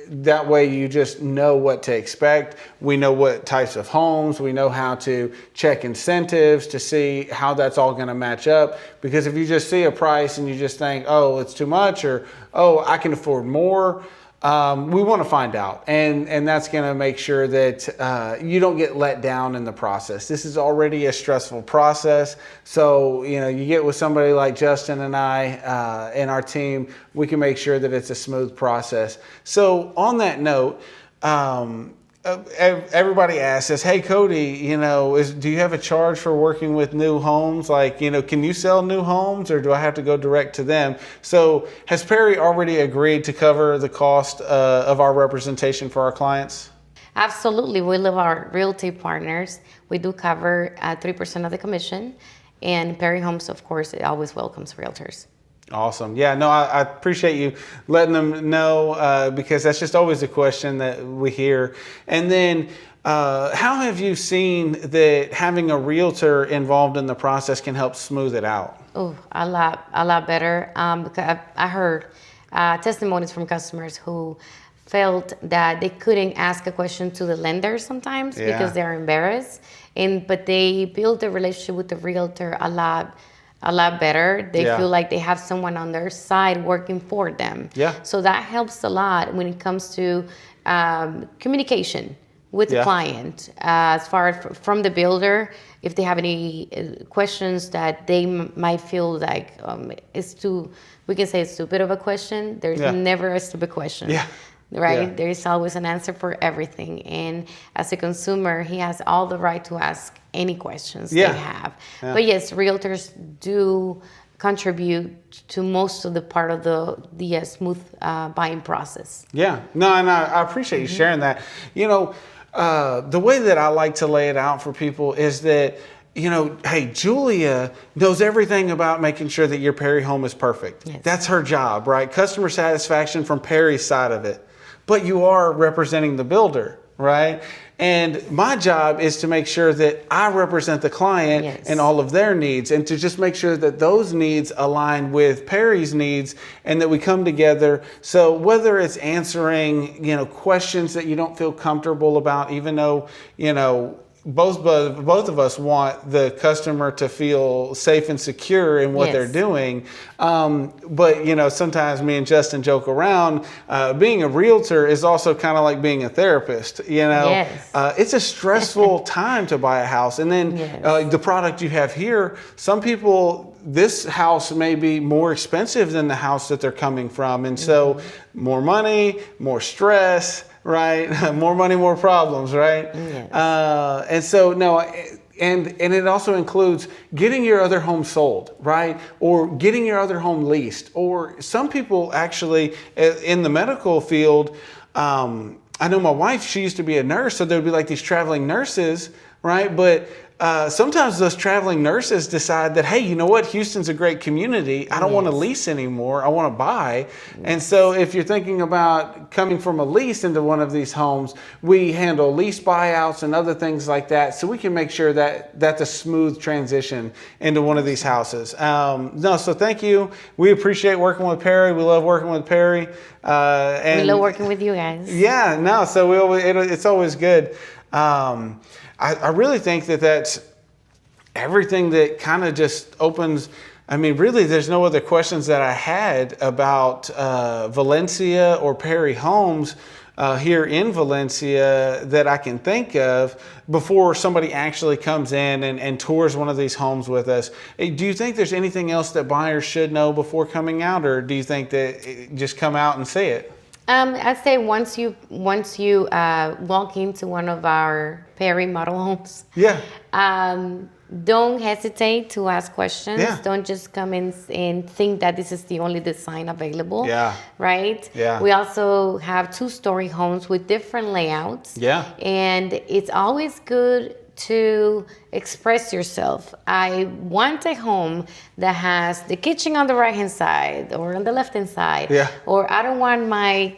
That way you just know what to expect. We know what types of homes. We know how to check incentives to see how that's all going to match up. Because if you just see a price and you just think, oh, it's too much, or, oh, I can afford more, we want to find out, and that's going to make sure that you don't get let down in the process. This is already a stressful process, so you get with somebody like Justin and I and our team, we can make sure that it's a smooth process. So on that note, everybody asks us, hey Cody, do you have a charge for working with new homes? Like, can you sell new homes, or do I have to go direct to them? So has Perry already agreed to cover the cost of our representation for our clients? Absolutely. We love our realty partners. We do cover 3% of the commission. And Perry Homes, of course, it always welcomes realtors. Awesome. Yeah, no, I appreciate you letting them know, because that's just always a question that we hear. And then how have you seen that having a realtor involved in the process can help smooth it out? Oh, a lot better. Because I heard testimonies from customers who felt that they couldn't ask a question to the lender sometimes because they're embarrassed. But they built a relationship with the realtor a lot better. They feel like they have someone on their side working for them. Yeah. So that helps a lot when it comes to communication with the client. As far as from the builder, if they have any questions that they might feel like we can say it's too bit of a question. There's never a stupid question. Yeah. Right? Yeah. There is always an answer for everything. And as a consumer, he has all the right to ask any questions they have. Yeah. But yes, realtors do contribute to most of the part of the smooth buying process. Yeah, no, and I appreciate you sharing that. The way that I like to lay it out for people is that, hey, Julia knows everything about making sure that your Perry home is perfect. Yes. That's her job, right? Customer satisfaction from Perry's side of it. But you are representing the builder, right? And my job is to make sure that I represent the client and all of their needs, and to just make sure that those needs align with Perry's needs and that we come together. So whether it's answering, questions that you don't feel comfortable about, even though, both of us want the customer to feel safe and secure in what they're doing. But sometimes me and Justin joke around. Being a realtor is also kind of like being a therapist. It's a stressful time to buy a house, and then the product you have here. Some people, this house may be more expensive than the house that they're coming from, and so more money, more stress. Right, more money, more problems. Right, and so and it also includes getting your other home sold, right, or getting your other home leased. Or some people actually in the medical field. I know my wife; she used to be a nurse, so there would be like these traveling nurses, right, but. Sometimes those traveling nurses decide that, hey, you know what? Houston's a great community. I don't want to lease anymore. I want to buy. And so if you're thinking about coming from a lease into one of these homes, we handle lease buyouts and other things like that. So we can make sure that that's a smooth transition into one of these houses. So thank you. We appreciate working with Perry. We love working with Perry. And we love working with you guys. Yeah, so it's always good. I really think that's everything that kind of just opens. I mean, really, there's no other questions that I had about Valencia or Perry Homes here in Valencia that I can think of before somebody actually comes in and tours one of these homes with us. Do you think there's anything else that buyers should know before coming out, or do you think that just come out and see it? I'd say once you walk into one of our Perry model homes, don't hesitate to ask questions. Yeah. Don't just come in and think that this is the only design available. Yeah. Right? Yeah. We also have 2-story homes with different layouts. Yeah. And it's always good to express yourself. I want a home that has the kitchen on the right hand side or on the left hand side. Yeah. Or I don't want my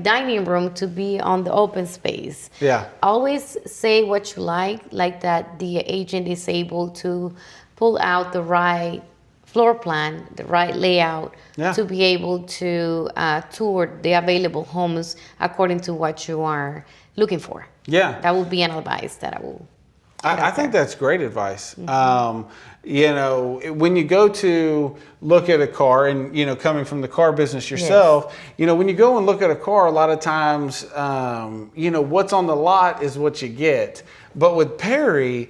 dining room to be on the open space. Yeah. Always say what you like that the agent is able to pull out the right floor plan, the right layout to be able to tour the available homes according to what you are looking for. Yeah. That would be an advice that I will. I think that's great advice. When you go to look at a car, and coming from the car business yourself, when you go and look at a car, a lot of times, what's on the lot is what you get. But with Perry,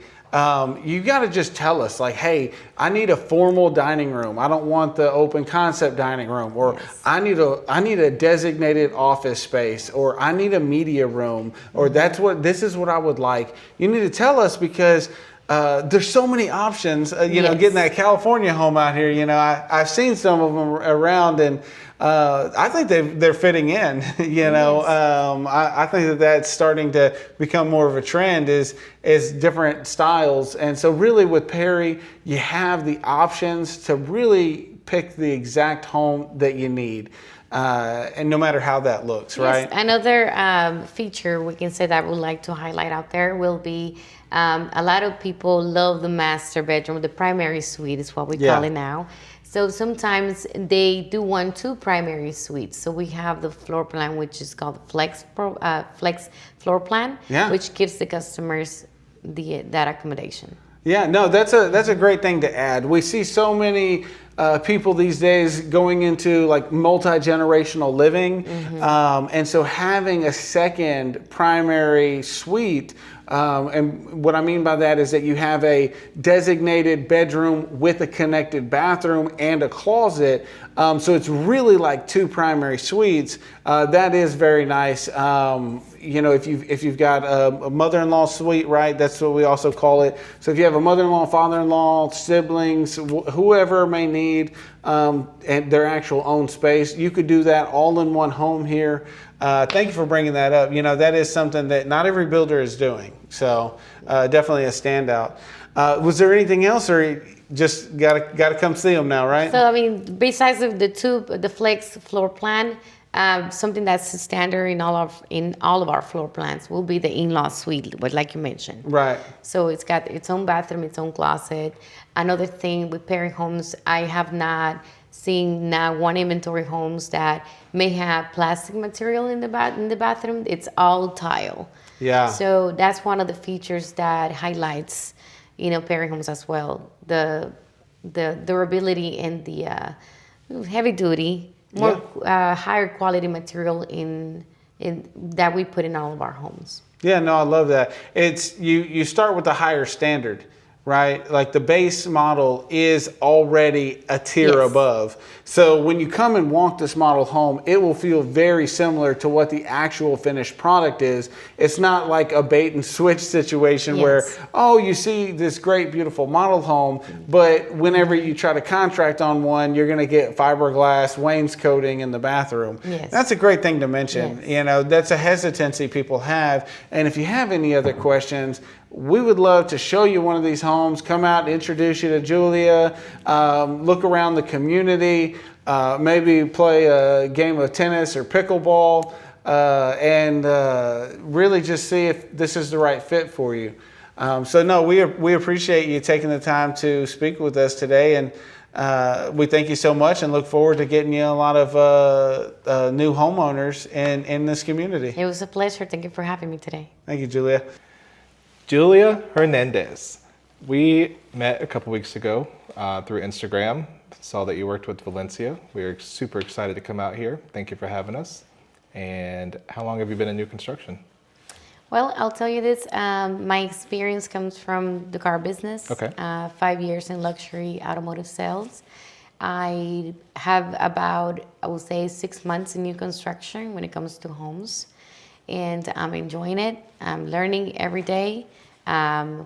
you got to just tell us, like, hey, I need a formal dining room. I don't want the open concept dining room, or I need a designated office space, or I need a media room, or this is what I would like. You need to tell us, because there's so many options. Getting that California home out here, I've seen some of them around, and I think they're fitting in. I think that's starting to become more of a trend, is different styles. And so really with Perry, you have the options to really pick the exact home that you need. And no matter how that looks, right? Another feature we can say that we'd like to highlight out there will be a lot of people love the master bedroom. The primary suite is what we call it now. So sometimes they do want 2 primary suites. So we have the floor plan, which is called flex floor plan, which gives the customers that accommodation. Yeah, no, that's a great thing to add. We see so many people these days going into like multi-generational living, and so having a second primary suite. And what I mean by that is that you have a designated bedroom with a connected bathroom and a closet. So it's really like 2 primary suites. That is very nice. If you've got a mother-in-law suite, right? That's what we also call it. So if you have a mother-in-law, father-in-law, siblings, whoever may need and their actual own space, you could do that all in one home here. Thank you for bringing that up. That is something that not every builder is doing. So definitely a standout. Was there anything else, or just gotta come see them now, right? So besides the flex floor plan, something that's standard in all of our floor plans will be the in-law suite, but like you mentioned. Right. So it's got its own bathroom, its own closet. Another thing with Perry Homes, I have not seeing now one inventory homes that may have plastic material in the bathroom. It's all tile. Yeah. So that's one of the features that highlights, Perry homes as well. The durability and the heavy duty, more higher quality material in that we put in all of our homes. Yeah, no, I love that. It's you start with a higher standard, right? Like the base model is already a tier above. So when you come and walk this model home, it will feel very similar to what the actual finished product is. It's not like a bait and switch situation where, oh, you see this great, beautiful model home, but whenever you try to contract on one, you're going to get fiberglass wainscoting in the bathroom. Yes. That's a great thing to mention. Yes. That's a hesitancy people have. And if you have any other questions, we would love to show you one of these homes, come out and introduce you to Julia, look around the community, maybe play a game of tennis or pickleball, and really just see if this is the right fit for you. We appreciate you taking the time to speak with us today, and we thank you so much and look forward to getting you a lot of new homeowners in this community. It was a pleasure. Thank you for having me today. Thank you, Julia. Julia Hernandez. We met a couple weeks ago through Instagram. Saw that you worked with Valencia. We are super excited to come out here. Thank you for having us. And how long have you been in new construction? Well, I'll tell you this. My experience comes from the car business. Okay. 5 years in luxury automotive sales. I have about, I would say, 6 months in new construction when it comes to homes. And I'm enjoying it. I'm learning every day.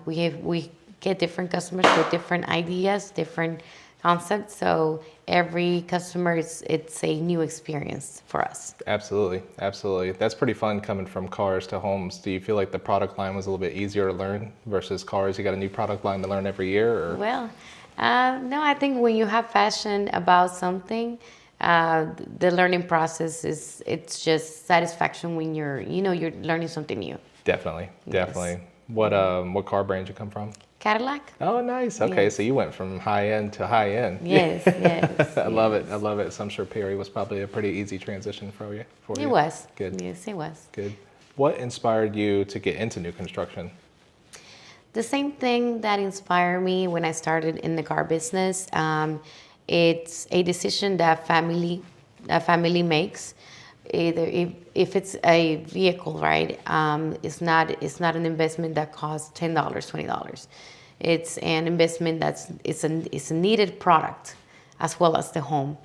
We get different customers with different ideas, different concepts. So every customer, it's a new experience for us. Absolutely, absolutely. That's pretty fun coming from cars to homes. Do you feel like the product line was a little bit easier to learn versus cars? You got a new product line to learn every year, or? Well, no, I think when you have passion about something, the learning process it's just satisfaction when you're learning something new. Definitely. What car brand you come from? Cadillac. Oh, nice. Okay, Yes. so you went from high end to high end. Yes, yes. I love it. So I'm sure Perry was probably a pretty easy transition for you. It was. Good. Yes, it was. Good. What inspired you to get into new construction? The same thing that inspired me when I started in the car business. It's a decision that family makes. Either if it's a vehicle, right? It's not an investment that costs $10, $20. It's an investment it's a needed product as well as the home.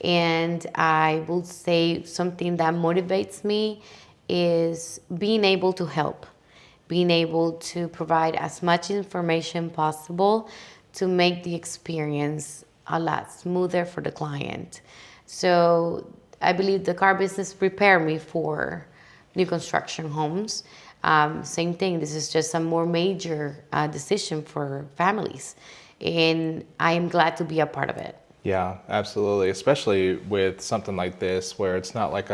And I will say something that motivates me is being able to help, being able to provide as much information possible to make the experience a lot smoother for the client. So I believe the car business prepared me for new construction homes. Same thing, this is just a more major decision for families. And I am glad to be a part of it. Yeah, absolutely. Especially with something like this where it's not like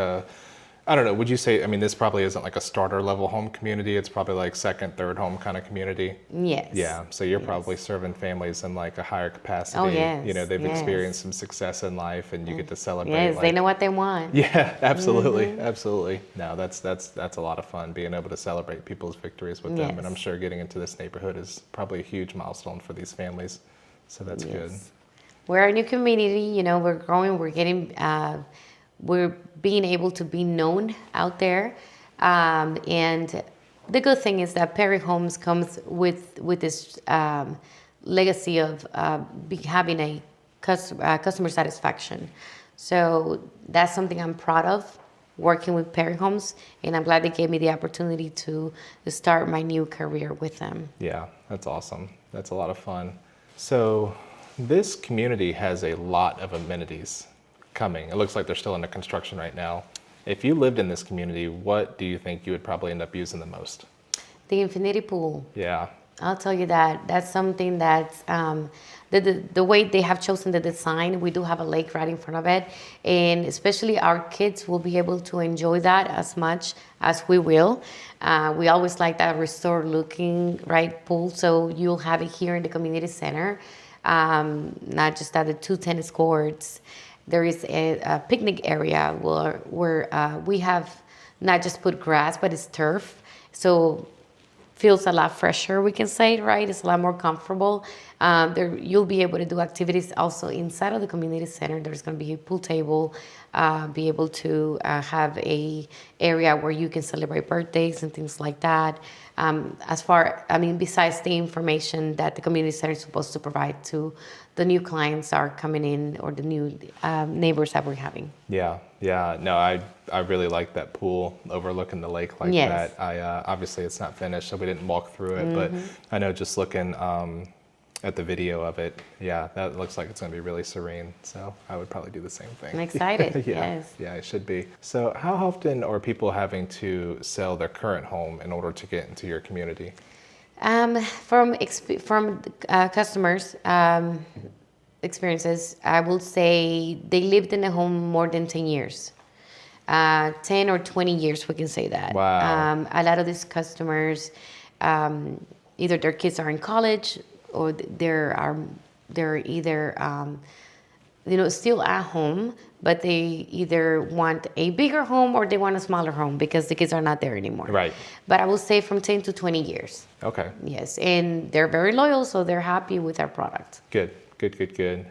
I don't know, would you say, this probably isn't like a starter level home community. It's probably like second, third home kind of community. Yes. Yeah, so you're probably serving families in like a higher capacity. Oh, yes. They've experienced some success in life and you get to celebrate. Yes, they know what they want. Yeah, absolutely, absolutely. No, that's a lot of fun being able to celebrate people's victories with them. And I'm sure getting into this neighborhood is probably a huge milestone for these families. So that's good. We're a new community, we're growing, we're being able to be known out there. And the good thing is that Perry Homes comes with this legacy of having a customer satisfaction. So that's something I'm proud of, working with Perry Homes, and I'm glad they gave me the opportunity to start my new career with them. Yeah, that's awesome. That's a lot of fun. So this community has a lot of amenities coming. It looks like they're still under construction right now. If you lived in this community, what do you think you would probably end up using the most? The infinity pool. Yeah. I'll tell you that. That's something that's the way they have chosen the design. We do have a lake right in front of it, and especially our kids will be able to enjoy that as much as we will. We always like that resort looking pool, so you'll have it here in the community center. not just that, the 2 tennis courts. There is a picnic area where we have not just put grass, but it's turf. So feels a lot fresher, we can say, right? It's a lot more comfortable. There, you'll be able to do activities also inside of the community center. There's going to be a pool table, be able to have a area where you can celebrate birthdays and things like that. Besides the information that the community center is supposed to provide to the new clients are coming in, or the new neighbors that we're having. Yeah, yeah. No, I really like that pool overlooking the lake like Yes. that. Obviously it's not finished, so we didn't walk through it, but I know just looking at the video of it, yeah, that looks like it's going to be really serene. So I would probably do the same thing. I'm excited. Yeah, Yes. yeah, it should be. So how often are people having to sell their current home in order to get into your community? From customers' experiences, I will say they lived in a home more than 10 years. 10 or 20 years, we can say that. Wow. A lot of these customers, either their kids are in college, or they're either still at home, but they either want a bigger home or they want a smaller home because the kids are not there anymore. Right. But I will say from 10 to 20 years. Okay. Yes, and they're very loyal, so they're happy with our product. Good.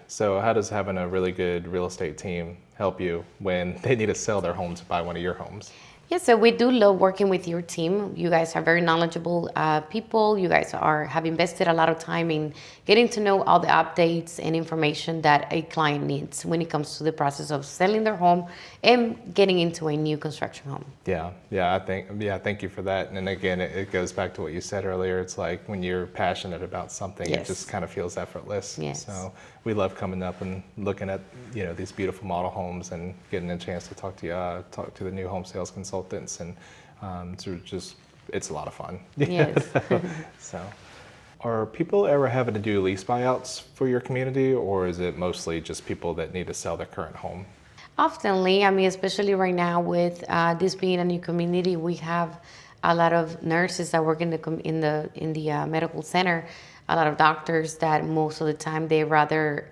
So how does having a really good real estate team help you when they need to sell their home to buy one of your homes? Yes, so we do love working with your team. You guys are very knowledgeable people. You guys have invested a lot of time in getting to know all the updates and information that a client needs when it comes to the process of selling their home and getting into a new construction home. Thank you for that. And again, it goes back to what you said earlier. It's like when you're passionate about something, Yes. It just kind of feels effortless. Yes. So we love coming up and looking at these beautiful model homes and getting a chance to talk to the new home sales consultants, and it's a lot of fun. Yes. So, are people ever having to do lease buyouts for your community, or is it mostly just people that need to sell their current home? Oftenly, especially right now with this being a new community, we have a lot of nurses that work in the medical center, a lot of doctors that most of the time they rather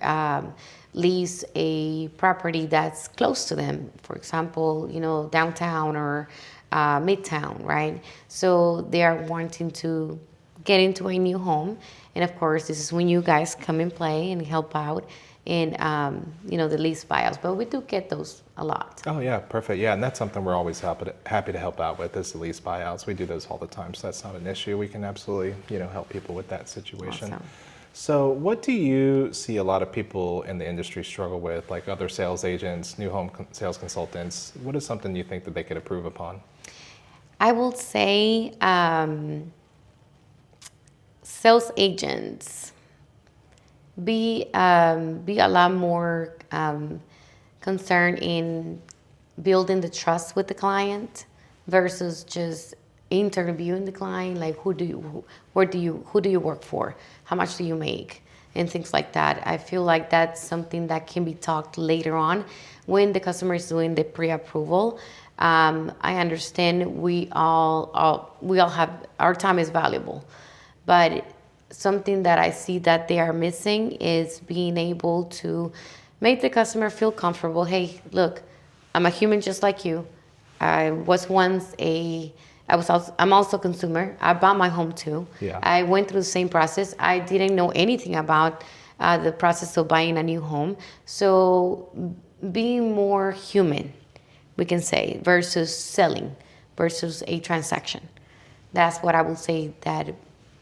lease a property that's close to them. For example, downtown or midtown, right? So they are wanting to get into a new home, and of course, this is when you guys come and play and help out in the lease buyouts, but we do get those a lot. Oh yeah, perfect. Yeah, and that's something we're always happy to help out with, is the lease buyouts. We do those all the time, so that's not an issue. We can absolutely help people with that situation. Awesome. So what do you see a lot of people in the industry struggle with, like other sales agents, new home sales consultants? What is something you think that they could improve upon? I will say sales agents be a lot more concerned in building the trust with the client versus just interviewing the client, like who do you work for, how much do you make, and things like that. I feel like that's something that can be talked later on when the customer is doing the pre-approval. I understand we all have, our time is valuable, but something that I see that they are missing is being able to make the customer feel comfortable. Hey, look, I'm a human just like you. I'm also a consumer. I bought my home too. Yeah. I went through the same process. I didn't know anything about the process of buying a new home. So being more human, we can say, versus selling, versus a transaction. That's what I will say that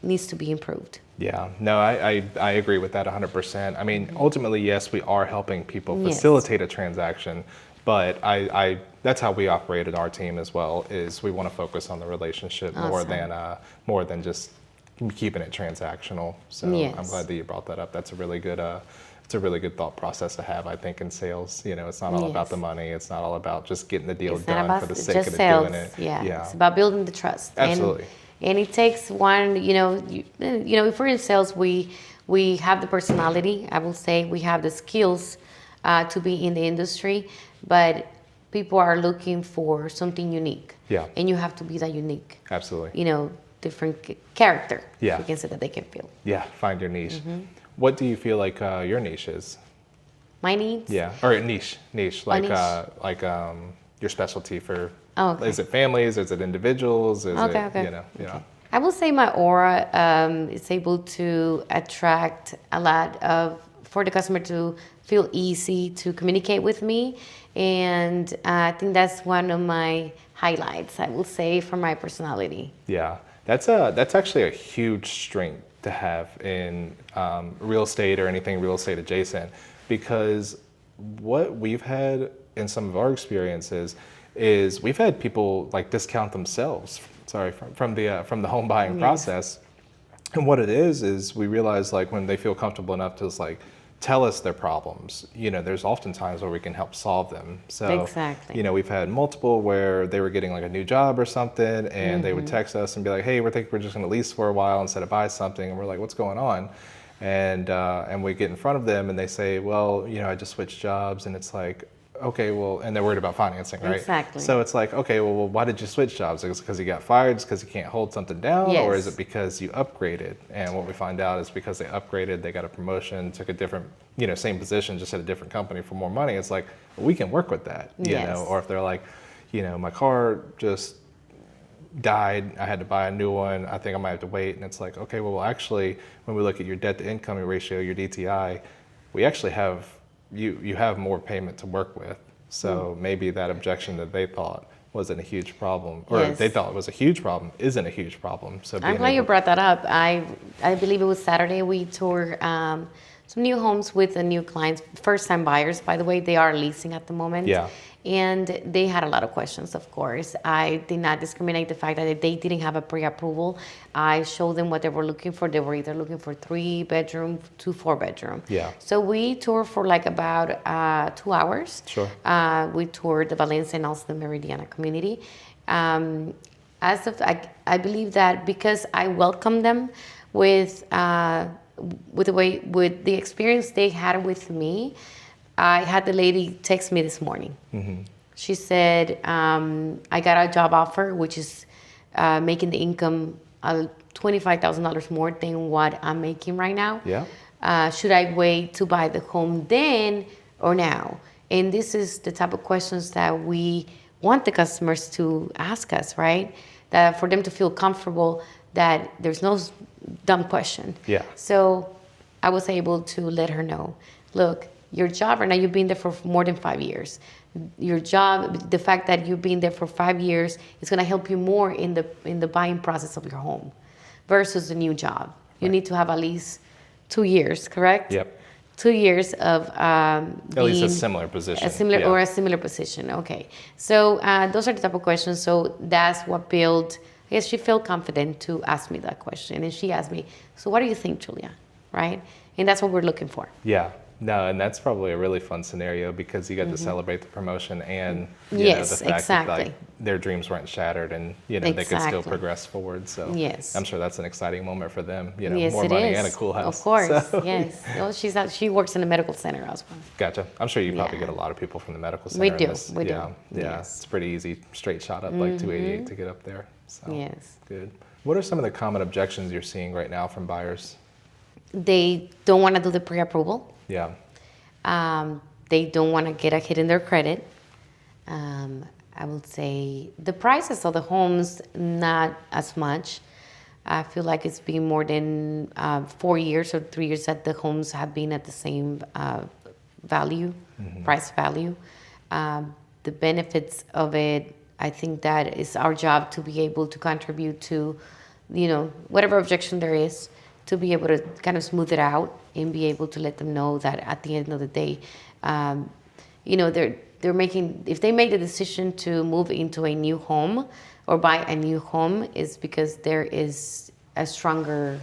needs to be improved. Yeah, no, I agree with that 100%. I mean, ultimately, yes, we are helping people facilitate a transaction, but I that's how we operate at our team as well, is we want to focus on the relationship more than just keeping it transactional. So Yes. I'm glad that you brought that up. That's a really good thought process to have, I think, in sales. It's not all about the money. It's not all about just getting the deal done for the sake of doing it. Yeah, it's about building the trust. Absolutely. And it takes one, if we're in sales, we have the personality, I will say, we have the skills to be in the industry, but people are looking for something unique. Yeah. And you have to be that unique. Absolutely. Different character. Yeah. We can say that they can feel. Yeah, find your niche. What do you feel like your niche is? My needs? Yeah, or niche, like niche. your specialty for. Oh, okay. Is it families? Is it individuals? Is Okay, it okay. you know? Yeah. I will say my aura is able to attract a lot of, for the customer to feel easy to communicate with me. And I think that's one of my highlights, I will say, for my personality. Yeah, that's actually a huge strength to have in real estate or anything real estate adjacent, because what we've had in some of our experiences is we've had people like discount themselves. Sorry, from the home buying process, and what it is we realize like when they feel comfortable enough to just like tell us their problems, you know, there's often times where we can help solve them. So, Exactly. you know, we've had multiple where they were getting like a new job or something, and they would text us and be like, "Hey, we're thinking we're just going to lease for a while instead of buy something," and we're like, "What's going on?" And we get in front of them and they say, "Well, you know, I just switched jobs," and it's like, okay, well, and they're worried about financing, right? Exactly. So it's like, okay, well, why did you switch jobs? Is it because you got fired? Is it because you can't hold something down? Or is Yes. it because you upgraded? And what we find out is because they upgraded, they got a promotion, took a different, you know, same position, just at a different company for more money. It's like, well, we can work with that, you Yes. know? Or if they're like, you know, my car just died, I had to buy a new one, I think I might have to wait. And it's like, okay, well, actually, when we look at your debt to income ratio, your DTI, we actually have, you have more payment to work with. So maybe that objection that they thought wasn't a huge problem, or Yes. they thought it was a huge problem, isn't a huge problem. So I'm being glad you able- brought that up. I believe it was Saturday. We toured some new homes with the new clients, first-time buyers. By the way, they are leasing at the moment. Yeah. And they had a lot of questions, of course. I did not discriminate the fact that they didn't have a pre-approval. I showed them what they were looking for. They were either looking for 3-bedroom to 4-bedroom. Yeah. So we toured for like about 2 hours. Sure. We toured the Valencia and also the Meridiana community. As of, I believe that because I welcomed them with the experience they had with me, I had the lady text me this morning. She said, I got a job offer, which is making the income $25,000 more than what I'm making right now. Yeah. Should I wait to buy the home then or now? And this is the type of questions that we want the customers to ask us, right? That for them to feel comfortable that there's no dumb question. Yeah. So I was able to let her know, look, your job right now, you've been there for more than 5 years. Your job, the fact that you've been there for 5 years is going to help you more in the buying process of your home versus the new job. You need to have at least 2 years, correct? Yep. 2 years of At least a being similar position. a similar Yeah. or a similar position. Okay, so those are the type of questions. So that's what built. I guess she felt confident to ask me that question, and she asked me, "So what do you think, Julia?" Right, and that's what we're looking for. Yeah. No, and that's probably a really fun scenario because you got to celebrate the promotion and you know, Yes, the fact exactly. that like their dreams weren't shattered and you know they could still Exactly. progress forward. So Yes. I'm sure that's an exciting moment for them. You know, Yes, more it money is. and a cool house. Of course, So- yes. Well, she works in a medical center as well. Gotcha. I'm sure you probably Yeah. get a lot of people from the medical center. We in do, this. we do. Yeah. Yeah. Yes. It's pretty easy, straight shot up like 288 to get up there. So Yes. good. What are some of the common objections you're seeing right now from buyers? They don't want to do the pre-approval. Yeah. They don't want to get a hit in their credit. I would say the prices of the homes, not as much. I feel like it's been more than 4 years or 3 years that the homes have been at the same value, price value. The benefits of it, I think that it's our job to be able to contribute to, you know, whatever objection there is, to be able to kind of smooth it out and be able to let them know that at the end of the day, you know, they're making, if they make the decision to move into a new home or buy a new home, is because there is a stronger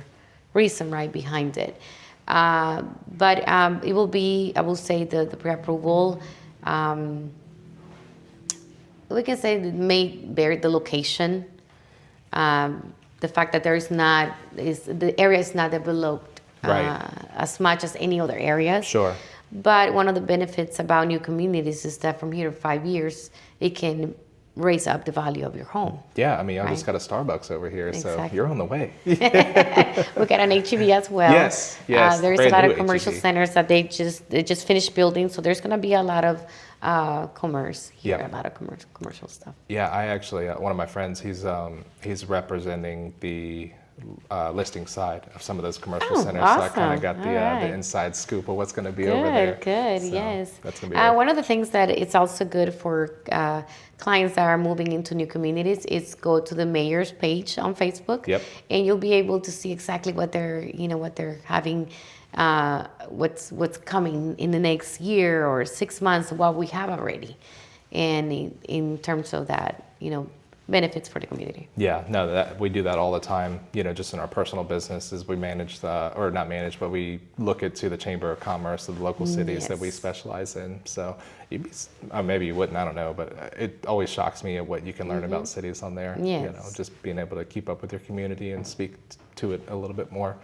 reason right behind it. But it will be, I will say, the pre-approval. We can say it may vary the location. The fact that the area is not developed Right. as much as any other areas. Sure. But one of the benefits about new communities is that from here to 5 years, it can raise up the value of your home. Yeah, I mean, I just Right. got a Starbucks over here, so Exactly. you're on the way. We got an HEB as well. Yes, yes, There's a brand lot new of commercial HEB. centers that they just finished building, so there's gonna be a lot of commerce here, Yep. a lot of commercial stuff. Yeah, I actually, one of my friends, he's representing the listing side of some of those commercial Oh, centers, so I kind awesome. of got All the right. inside scoop of what's going to be over there. Good, So yes. that's going to be One of the things that it's also good for clients that are moving into new communities is go to the mayor's page on Facebook. Yep. And you'll be able to see exactly what they're having, what's coming in the next year or 6 months, what we have already, and in terms of that, benefits for the community. Yeah, no, we do that all the time. Just in our personal business, is we manage or not manage, but we look into the Chamber of Commerce of the local cities that we Yes. specialize in. So maybe you wouldn't, I don't know, but it always shocks me at what you can learn about cities on there. Yes. Just being able to keep up with your community and speak to it a little bit more.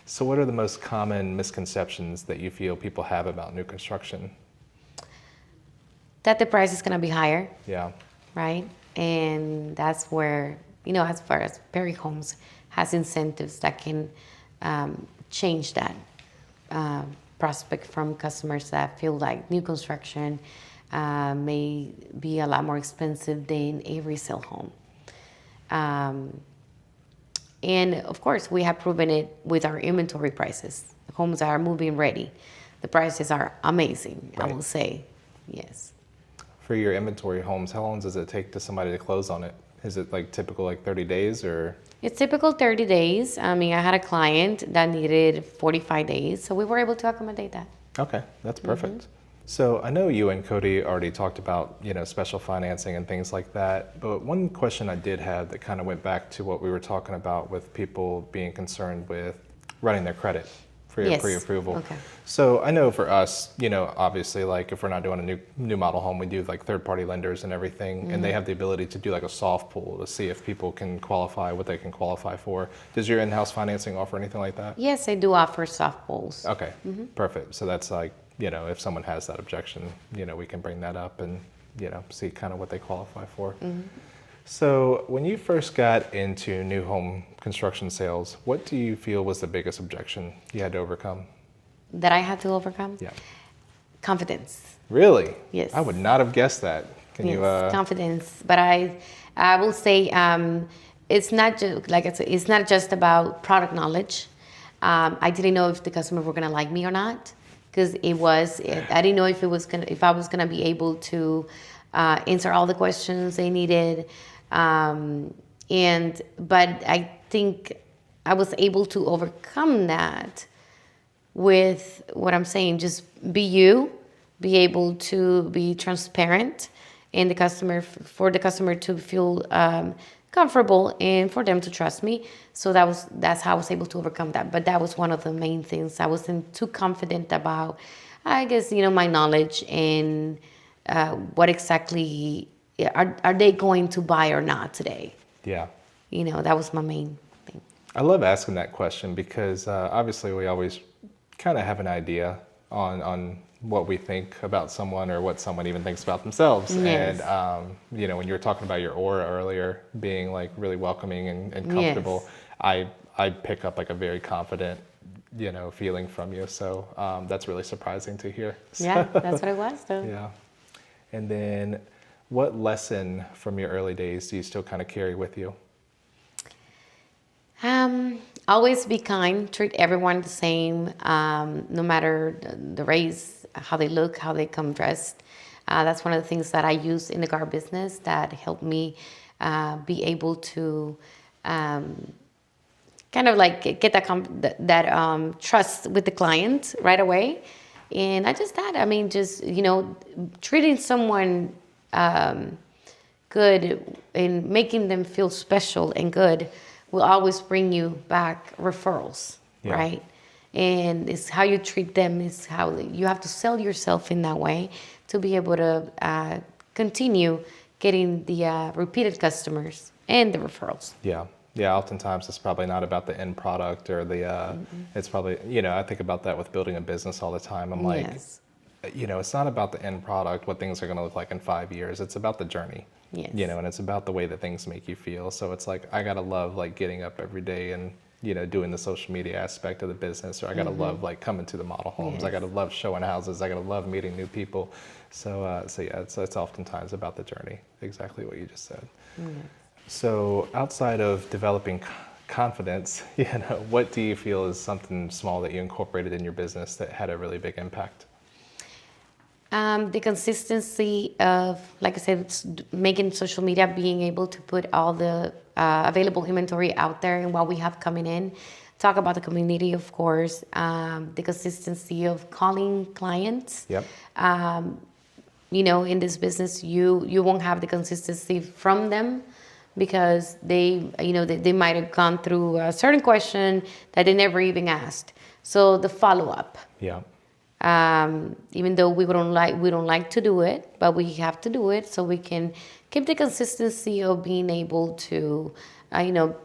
So, what are the most common misconceptions that you feel people have about new construction? That the price is going to be higher. Yeah. Right? And that's where, as far as Perry Homes has incentives that can change that prospect from customers that feel like new construction may be a lot more expensive than a resale home. And of course, we have proven it with our inventory prices. The homes are moving ready. The prices are amazing, Right. I will say. Yes. For your inventory homes, how long does it take to somebody to close on it? Is it like typical 30 days or? It's typical 30 days. I mean, I had a client that needed 45 days, so we were able to accommodate that. Okay, that's perfect. So I know you and Cody already talked about, special financing and things like that, but one question I did have that kind of went back to what we were talking about with people being concerned with running their credit for your Yes. pre-approval. Okay. So I know for us, obviously if we're not doing a new model home, we do third-party lenders and everything, and they have the ability to do a soft pull to see if people can qualify, what they can qualify for. Does your in-house financing offer anything like that? Yes, I do offer soft pulls. Okay, perfect. So that's if someone has that objection, we can bring that up and, see kind of what they qualify for. So when you first got into new home construction sales, what do you feel was the biggest objection you had to overcome? That I had to overcome? Yeah. Confidence. Really? Yes. I would not have guessed that. Can Yes, you? confidence. But I will say it's not just it's not just about product knowledge. I didn't know if the customer were gonna like me or not, because I didn't know if I was gonna be able to answer all the questions they needed. But I think I was able to overcome that with what I'm saying. Just be you, be able to be transparent, and for the customer to feel comfortable and for them to trust me. So that's how I was able to overcome that. But that was one of the main things. I wasn't too confident about, I guess, my knowledge and what exactly are they going to buy or not today. Yeah. That was my main thing. I love asking that question because obviously we always kind of have an idea on what we think about someone or what someone even thinks about themselves. Yes. And, when you were talking about your aura earlier being really welcoming and comfortable, Yes. I pick up a very confident, feeling from you. So that's really surprising to hear. Yeah, that's what it was, though. Yeah. And then what lesson from your early days do you still kind of carry with you? Always be kind. Treat everyone the same, no matter the race, how they look, how they come dressed. That's one of the things that I use in the garb business that helped me be able to kind of get that trust with the client right away. And not just that, I mean, just, treating someone good and making them feel special and good will always bring you back referrals, Yeah. right? And it's how you treat them, is how you have to sell yourself in that way to be able to continue getting the repeated customers and the referrals. Yeah. Yeah, oftentimes it's probably not about the end product or the, it's probably, I think about that with building a business all the time. I'm Yes. it's not about the end product, what things are going to look like in 5 years. It's about the journey. Yes. You know, and it's about the way that things make you feel. So it's like, I gotta love like getting up every day and, you know, doing the social media aspect of the business, or I gotta love like coming to the model homes. I Yes. gotta love showing houses. I gotta love meeting new people. So, so yeah, it's oftentimes about the journey. Exactly what you just said. So outside of developing confidence, you know, what do you feel is something small that you incorporated in your business that had a really big impact? The consistency of, like I said, making social media, being able to put all the available inventory out there and what we have coming in. Talk about the community, of course. The consistency of calling clients. Yep. You know, in this business, you won't have the consistency from them because they might have gone through a certain question that they never even asked. So the follow up. Yeah. Even though we don't like to do it, but we have to do it so we can keep the consistency of being able to,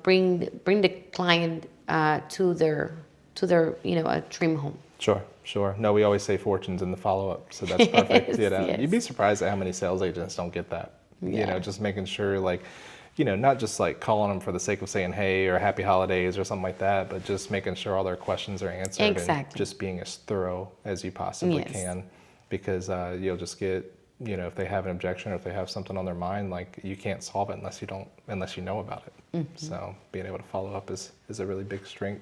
bring the client to their a dream home. Sure, sure. No, we always say fortunes in the follow-up, so that's perfect. Yes, You know, yes. you'd be surprised at how many sales agents don't get that. You Yeah. know, just making sure, like, you know, not just like calling them for the sake of saying hey or happy holidays or something like that, but just making sure all their questions are answered and Exactly. just being as thorough as you possibly Yes. can, because you'll just get, you know, if they have an objection or if they have something on their mind, like you can't solve it unless you know about it. So being able to follow up is a really big strength.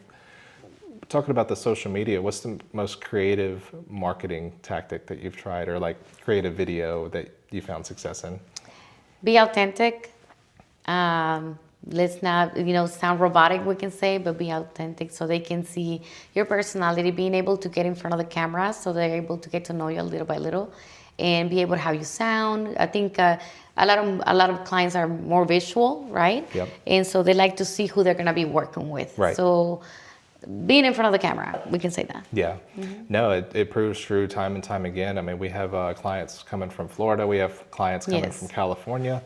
Talking about the social media, what's the most creative marketing tactic that you've tried, or like creative video that you found success in? Be authentic. Let's not, sound robotic, we can say, but be authentic so they can see your personality, being able to get in front of the camera so they're able to get to know you little by little and be able to how you sound. I think a lot of clients are more visual, right? Yep. And so they like to see who they're going to be working with. Right. So being in front of the camera, we can say that. Yeah. No, it proves true time and time again. I mean, we have clients coming from Florida. We have clients coming Yes. from California.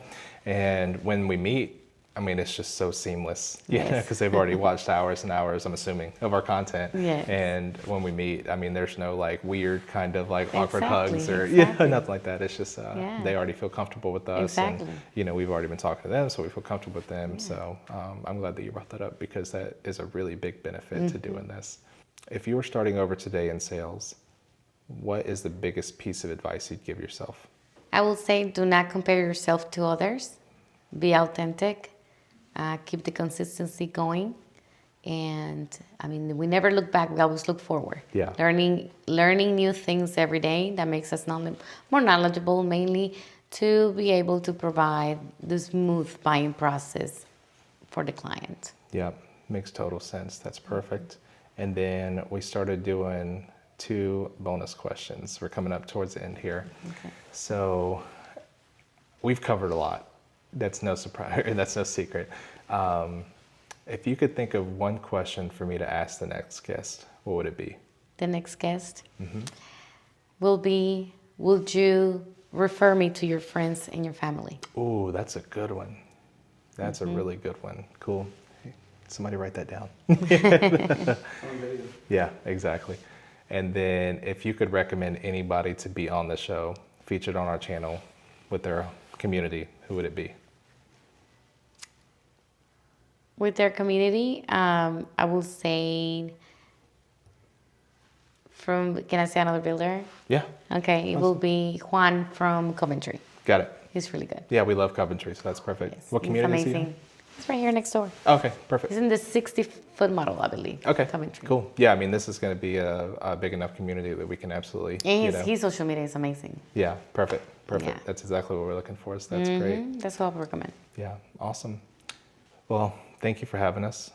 And when we meet, I mean, it's just so seamless, Yes. because they've already watched hours and hours, I'm assuming, of our content. Yes. And when we meet, I mean, there's no like weird kind of like awkward Exactly, hugs or, exactly. nothing like that. It's just, Yeah. they already feel comfortable with us. Exactly. And, we've already been talking to them, so we feel comfortable with them. So I'm glad that you brought that up, because that is a really big benefit to doing this. If you were starting over today in sales, what is the biggest piece of advice you'd give yourself? I will say do not compare yourself to others. Be authentic. Keep the consistency going. And I mean, we never look back. We always look forward. Yeah. Learning new things every day. That makes us more knowledgeable, mainly to be able to provide the smooth buying process for the client. Yeah, makes total sense. That's perfect. And then we started doing 2 bonus questions. We're coming up towards the end here. Okay. So we've covered a lot. That's no surprise, and that's no secret. If you could think of one question for me to ask the next guest, what would it be? The next guest will be, would you refer me to your friends and your family? Ooh, that's a good one. That's a really good one. Cool. Hey, somebody write that down. Yeah, exactly. And then if you could recommend anybody to be on the show, featured on our channel with their community, who would it be? With their community, I will say can I say another builder? Yeah, Okay, it will be Juan from Coventry. got it. He's really good. Yeah, we love Coventry, so that's perfect. Yes, What he's community is he in? amazing. It's right here next door. Okay, perfect. He's in the 60-foot model, I believe. Okay, Coventry. cool. Yeah, I mean, this is going to be a big enough community that we can absolutely, And his social media is amazing. Yeah, perfect. Yeah. That's exactly what we're looking for, so that's great. That's what I would recommend. Yeah, awesome. Well, thank you for having us.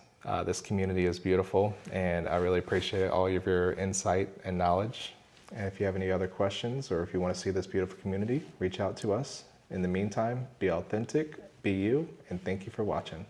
This community is beautiful, and I really appreciate all of your insight and knowledge. And if you have any other questions, or if you want to see this beautiful community, reach out to us. In the meantime, be authentic, be you, and thank you for watching.